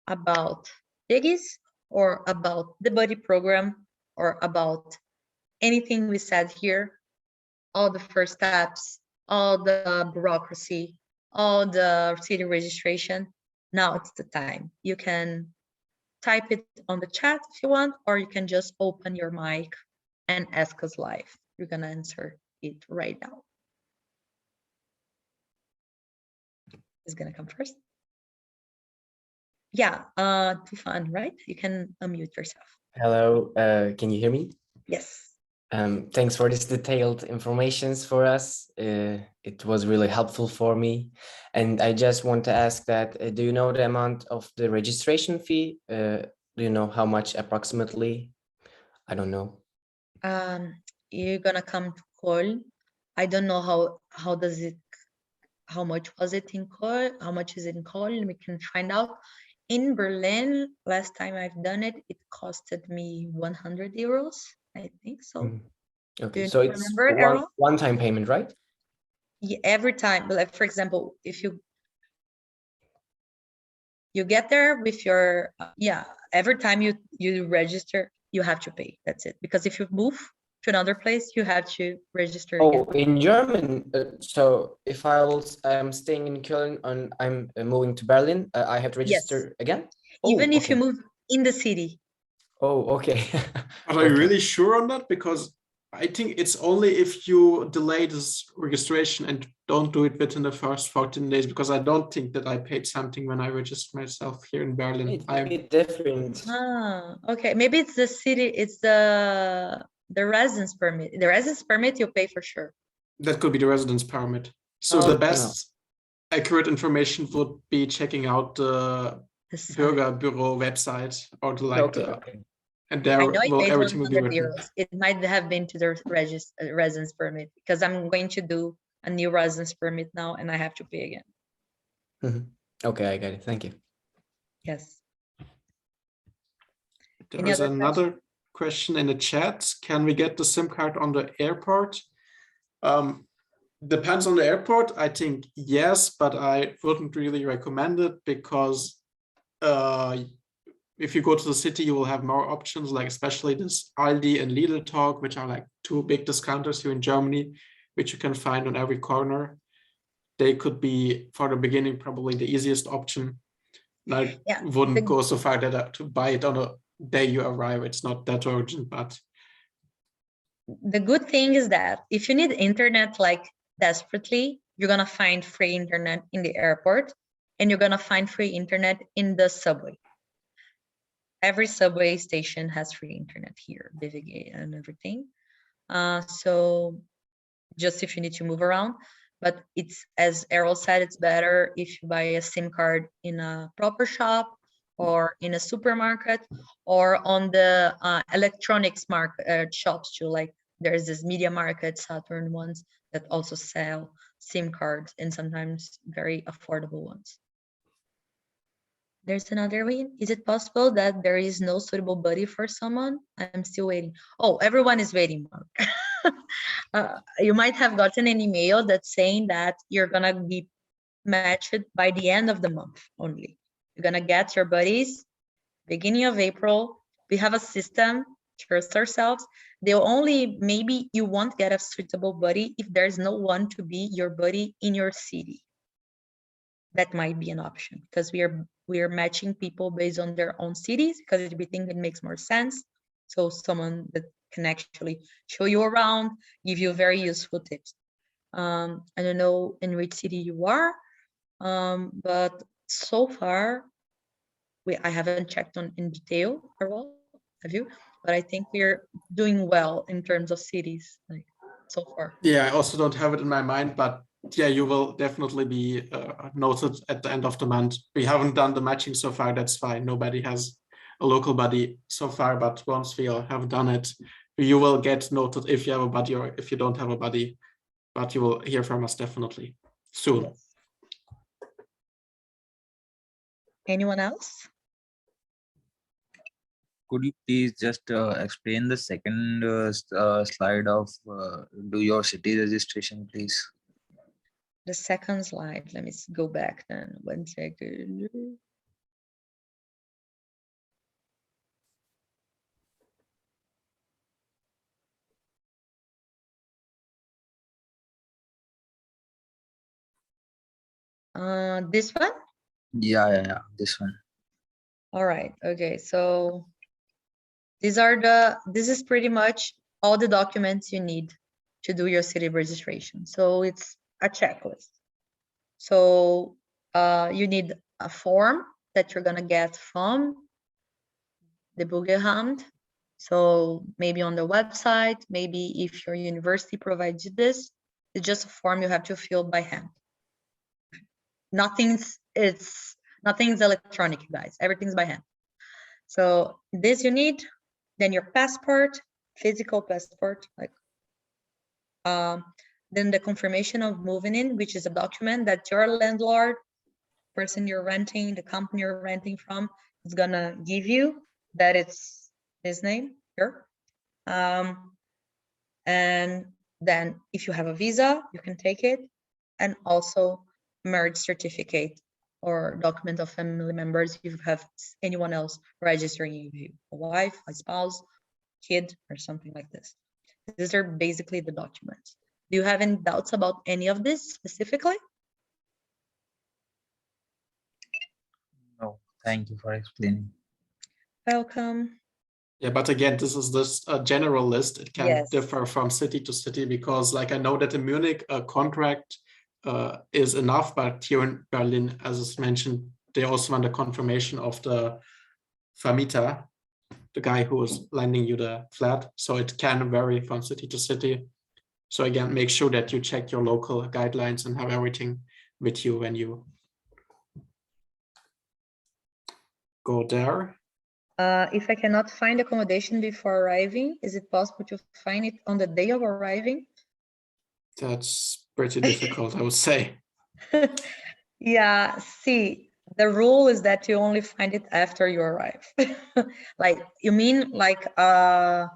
about Digis or about the buddy program or about anything we said here, all the first steps, all the bureaucracy, all the city registration, now it's the time. You can type it on the chat if you want, or you can just open your mic and ask us live. We're gonna answer it right now. Who's gonna come first? Yeah, Tufan, right? You can unmute yourself. Hello, can you hear me? Yes. Thanks for this detailed informations for us. It was really helpful for me. And I just want to ask that, do you know the amount of the registration fee? Do you know how much approximately? I don't know. You're gonna come to Col. I don't know how much was it in Col? How much is it in Col? We can find out. In Berlin, last time I've done it, it costed me 100 euros. I think so. Okay, so it's one-time payment, right? Yeah, every time. Like for example, if you get there with your every time you register, you have to pay. That's it. Because if you move to another place, you have to register. Oh, again. In German. So if I'm staying in Köln and I'm moving to Berlin, I have to register again. Even if you move in the city. Oh, okay. Are you really sure on that? Because I think it's only if you delay this registration and don't do it within the first 14 days, because I don't think that I paid something when I registered myself here in Berlin. It's a bit different. Okay. Maybe it's the city, it's the residence permit. The residence permit you pay for sure. That could be the residence permit. So the best accurate information would be checking out the Bürgerbüro website or and there everything will be written. It might have been to the residence permit, because I'm going to do a new residence permit now and I have to pay again. Okay, I got it. Thank you. Yes. There is another question in the chat. Can we get the SIM card on the airport? Depends on the airport. I think yes, but I wouldn't really recommend it, because if you go to the city, you will have more options, like especially this Aldi and Lidl Talk, which are like two big discounters here in Germany, which you can find on every corner. They could be, for the beginning, probably the easiest option. I wouldn't go so far that to buy it on a day you arrive. It's not that urgent, but the good thing is that if you need internet like desperately, you're gonna find free internet in the airport, and you're gonna find free internet in the subway. Every subway station has free internet here, BVG and everything. So just if you need to move around, but it's, as Errol said, it's better if you buy a SIM card in a proper shop or in a supermarket or on the electronics market shops too. Like there's this Media Market, Saturn ones that also sell SIM cards, and sometimes very affordable ones. There's another one. Is it possible that there is no suitable buddy for someone? I'm still waiting. Oh, everyone is waiting, Mark. You might have gotten an email that's saying that you're gonna be matched by the end of the month only. You're gonna get your buddies beginning of April. We have a system, trust ourselves. They'll only, maybe you won't get a suitable buddy if there's no one to be your buddy in your city. That might be an option, because we are matching people based on their own cities, because we think it makes more sense. So someone that can actually show you around, give you very useful tips. I don't know in which city you are, but so far, I haven't checked in detail or well, have you? But I think we're doing well in terms of cities, like so far. Yeah, I also don't have it in my mind, but yeah, you will definitely be noted at the end of the month. We haven't done the matching so far. That's fine. Nobody has a local buddy so far, but once we have done it, you will get noted if you have a buddy or if you don't have a buddy, but you will hear from us definitely soon. Yes. Anyone else? Could you please just explain the second slide of do your city registration, please? The second slide. Let me go back then. 1 second. This one? Yeah, this one. All right. Okay. So this is pretty much all the documents you need to do your city registration. So it's a checklist. So you need a form that you're gonna get from the Bürgeramt. So maybe on the website, maybe if your university provides you this, it's just a form you have to fill by hand. Nothing's electronic, you guys. Everything's by hand. So this you need, then your passport, physical passport, like then the confirmation of moving in, which is a document that your landlord, person you're renting, the company you're renting from, is gonna give you, that it's his name here. And then if you have a visa, you can take it, and also marriage certificate or document of family members if you have anyone else registering you, a wife, a spouse, kid, or something like this. These are basically the documents. Do you have any doubts about any of this specifically? No, thank you for explaining. Welcome. Yeah, but again, this is this general list. It can Yes. differ from city to city because, like, I know that in Munich, a contract is enough, but here in Berlin, as is mentioned, they also want a confirmation of the Vermieter, the guy who is lending you the flat. So it can vary from city to city. So again, make sure that you check your local guidelines and have everything with you when you go there. If I cannot find accommodation before arriving, is it possible to find it on the day of arriving? That's pretty difficult, I would say. Yeah, see, the rule is that you only find it after you arrive. Like, you mean like a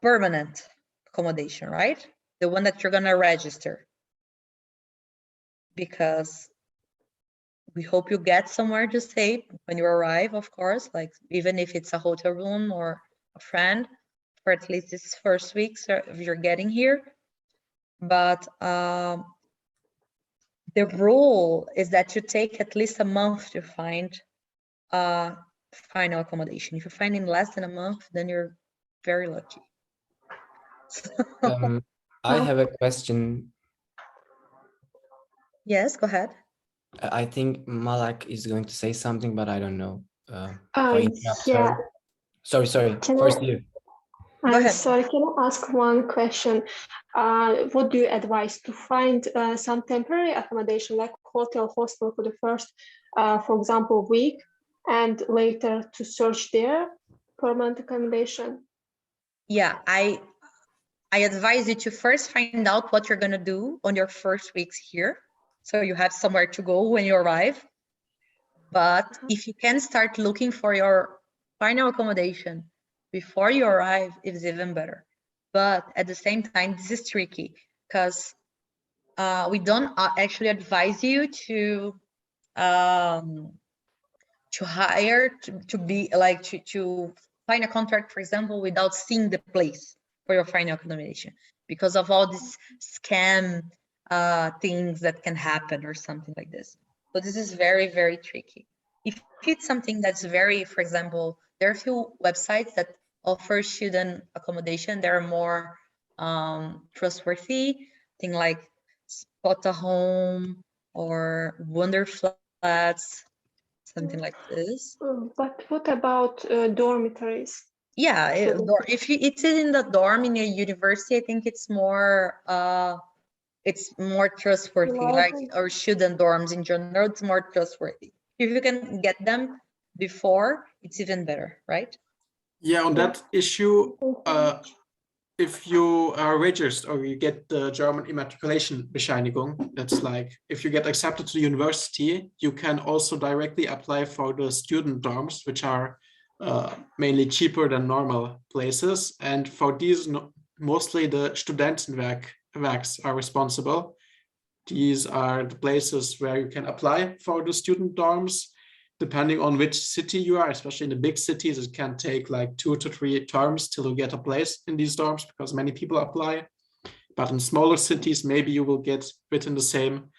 permanent accommodation, right? The one that you're gonna register. Because we hope you get somewhere to stay when you arrive, of course, like even if it's a hotel room or a friend for at least this first week if you're getting here. But the rule is that you take at least a month to find final accommodation. If you find in less than a month, then you're very lucky. I have a question. Yes, go ahead. I think Malak is going to say something, but I don't know. If I interrupt Yeah. her. Sorry. Can First I- you. Go I'm ahead. sorry, can I ask one question? What do you advise to find some temporary accommodation like hotel, hostel for the first, for example, week, and later to search there permanent accommodation? Yeah, I advise you to first find out what you're gonna do on your first weeks here, so you have somewhere to go when you arrive. But if you can start looking for your final accommodation before you arrive, it's even better. But at the same time, this is tricky because we don't actually advise you to hire to be like to find a contract, for example, without seeing the place for your final accommodation because of all these scam things that can happen or something like this. So this is very, very tricky. If it's something that's very, for example, there are a few websites that offer student accommodation. They're more trustworthy, thing like Spot a Home or Wonder Flats, something like this. But what about dormitories? Yeah, if it's in the dorm in a university, I think it's more trustworthy, like, or student dorms in general, it's more trustworthy. If you can get them, before, it's even better, right? Yeah, on that issue, if you are registered or you get the German Immatriculation Bescheinigung, that's like if you get accepted to the university, you can also directly apply for the student dorms, which are mainly cheaper than normal places. And for these, mostly the Studentenwerks are responsible. These are the places where you can apply for the student dorms. Depending on which city you are, especially in the big cities, it can take like 2 to 3 terms till you get a place in these dorms because many people apply. But in smaller cities, maybe you will get within the same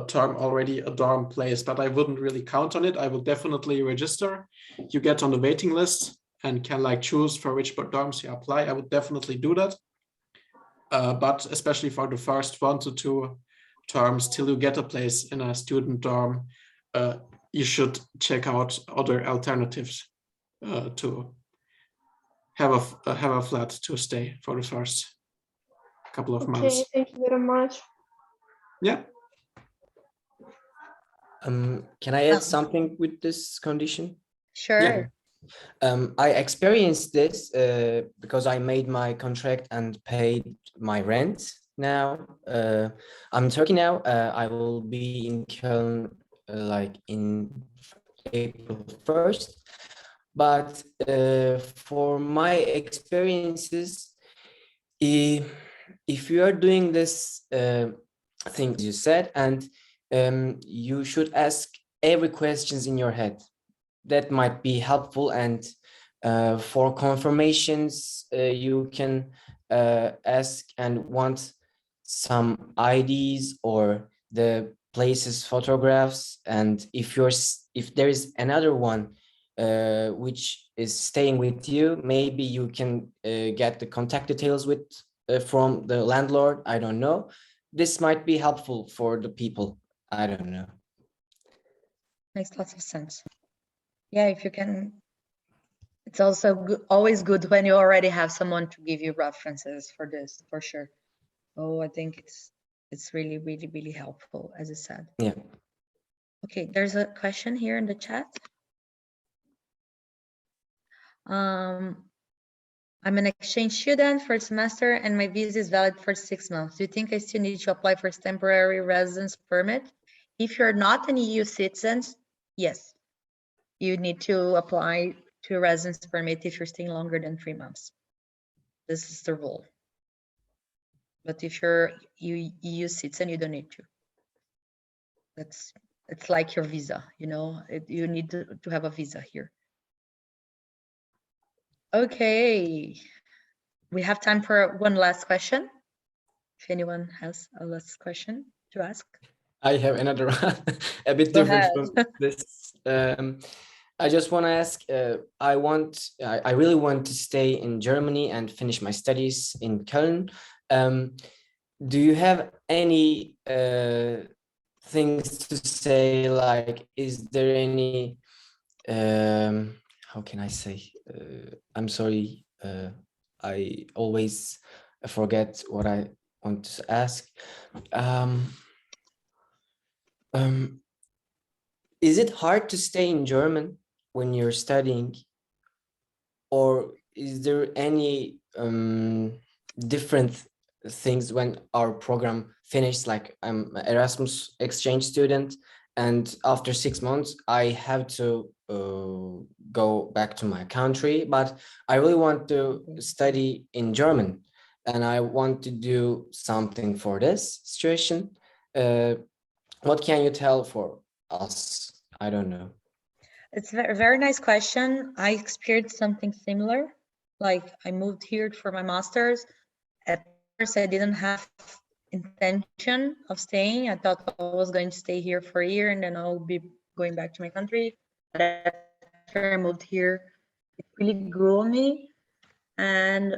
term already a dorm place, but I wouldn't really count on it. I will definitely register. You get on the waiting list and can like choose for which dorms you apply. I would definitely do that. But especially for the first 1 to 2 terms till you get a place in a student dorm, you should check out other alternatives to have a flat to stay for the first couple of Okay, months. thank you very much. Yeah. Can I add something with this condition? Sure. I experienced this because I made my contract and paid my rent now. I'm in Turkey now. I will be in Köln like in April 1st. But for my experiences, if you are doing this things you said, and you should ask every questions in your head, that might be helpful. And for confirmations, you can ask and want some IDs or the places photographs. And if there is another one which is staying with you, maybe you can get the contact details with from the landlord. I don't know. This might be helpful for the people. I don't know. Makes lots of sense. Yeah, if you can, it's also always good when you already have someone to give you references for this, for sure. Oh, I think it's really, really, really helpful, as I said. Yeah. Okay, there's a question here in the chat. I'm an exchange student for a semester and my visa is valid for 6 months. Do you think I still need to apply for temporary residence permit? If you're not an EU citizen, yes, you need to apply to a residence permit if you're staying longer than 3 months. This is the rule. But if you're EU citizen, you don't need to. It's like your visa, you know, you need to have a visa here. Okay, we have time for one last question. If anyone has a last question to ask. I have another one, a bit Go different ahead. from this. I just want to ask, I really want to stay in Germany and finish my studies in Köln. Do you have any things to say, like, is there any, how can I say, I'm sorry, I always forget what I want to ask. Is it hard to stay in German when you're studying, or is there any different things when our program finishes? Like, I'm an Erasmus exchange student, and after 6 months, I have to go back to my country, but I really want to study in German, and I want to do something for this situation. What can you tell for us? I don't know. It's a very nice question. I experienced something similar. Like, I moved here for my master's. At first, I didn't have intention of staying. I thought I was going to stay here for a year and then I'll be going back to my country. But after I moved here, it really grew on me. And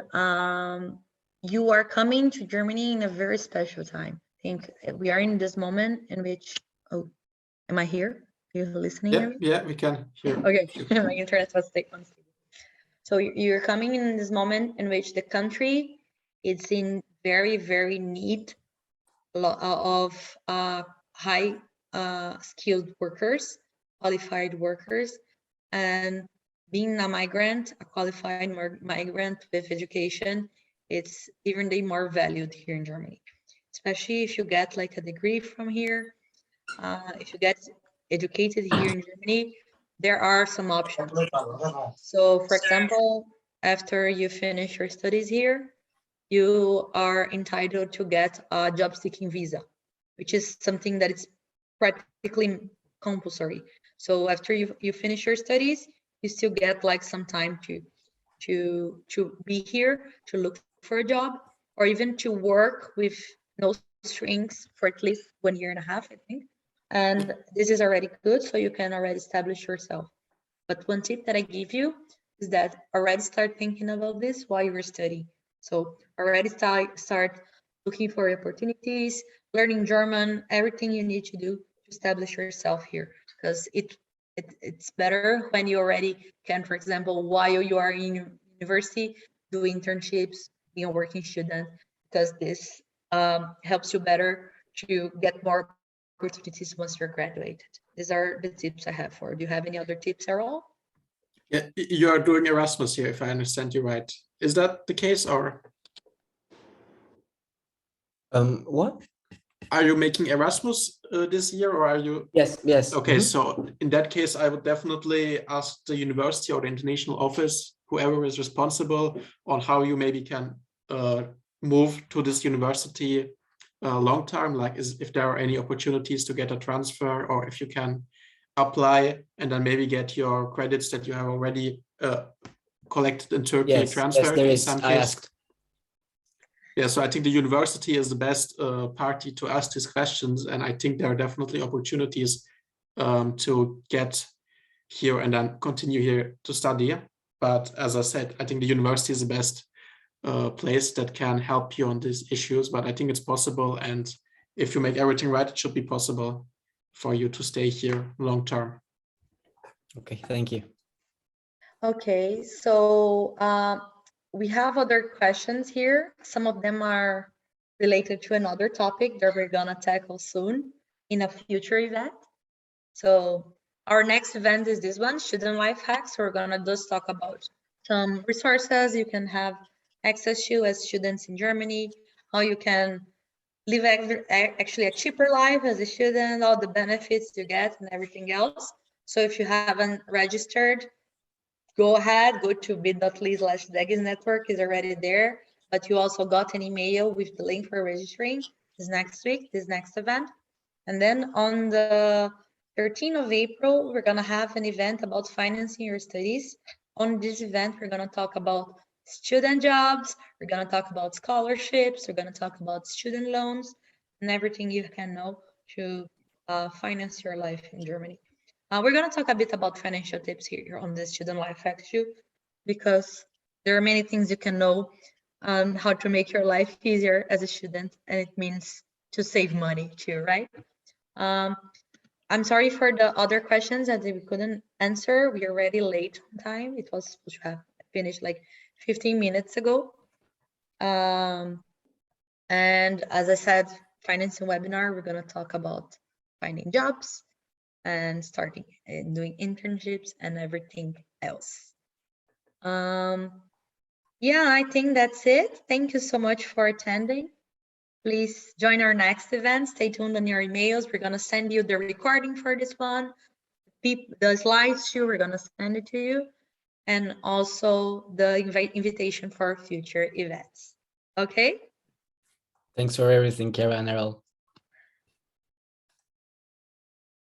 you are coming to Germany in a very special time. I think we are in this moment in which, oh, am I here? Are you listening? Yeah, yeah, we can hear. Okay, my internet was unstable. So you're coming in this moment in which the country is in very, very need of high skilled workers, qualified workers. And being a migrant, a qualified migrant with education, it's even more valued here in Germany, especially if you get like a degree from here. If you get educated here in Germany, there are some options. So for example, after you finish your studies here, you are entitled to get a job seeking visa, which is something that is practically compulsory. So after you finish your studies, you still get like some time to be here, to look for a job, or even to work with no strings for at least 1.5 years, I think. And this is already good, so you can already establish yourself. But one tip that I give you is that already start thinking about this while you're studying. So already start looking for opportunities, learning German, everything you need to do to establish yourself here, because it's better when you already can, for example, while you are in university, do internships, be a working student, because this helps you better to get more opportunities once you're graduated. These are the tips I have for. Do you have any other tips, Errol? Yeah, you are doing Erasmus here, if I understand you right. Is that the case, or What? are you making Erasmus this year, or are you? Yes, yes. Okay, mhm. so in that case, I would definitely ask the university or the international office, whoever is responsible, on how you maybe can move to this university long term, like if there are any opportunities to get a transfer, or if you can apply and then maybe get your credits that you have already collected in Turkey Yes, transferred there in is. some I case. asked. Yeah, so I think the university is the best party to ask these questions, and I think there are definitely opportunities to get here and then continue here to study. But as I said, I think the university is the best place that can help you on these issues. But I think it's possible, and if you make everything right, it should be possible for you to stay here long term. Okay, thank you. Okay, so we have other questions here. Some of them are related to another topic that we're gonna tackle soon in a future event. So our next event is this one, Student Life Hacks. We're gonna just talk about some resources you can have access to as students in Germany, how you can live actually a cheaper life as a student, all the benefits you get and everything else. So if you haven't registered, go ahead, go to bit.ly/Degis network is already there, but you also got an email with the link for registering this next week, this next event. And then on the 13th of April, we're gonna have an event about financing your studies. On this event, we're gonna talk about student jobs, we're gonna talk about scholarships, we're gonna talk about student loans, and everything you can know to finance your life in Germany. We're going to talk a bit about financial tips here on the Student Life Hacks too, because there are many things you can know on how to make your life easier as a student, and it means to save money too, right? I'm sorry for the other questions that we couldn't answer. We are already late on time. It was supposed to have finished like 15 minutes ago. And as I said, financing webinar, we're going to talk about finding jobs and starting and doing internships and everything else. Yeah, I think that's it. Thank you so much for attending. Please join our next event. Stay tuned on your emails. We're gonna send you the recording for this one. The slides too, we're gonna send it to you. And also the invitation for future events. Okay? Thanks for everything, Kara and Errol.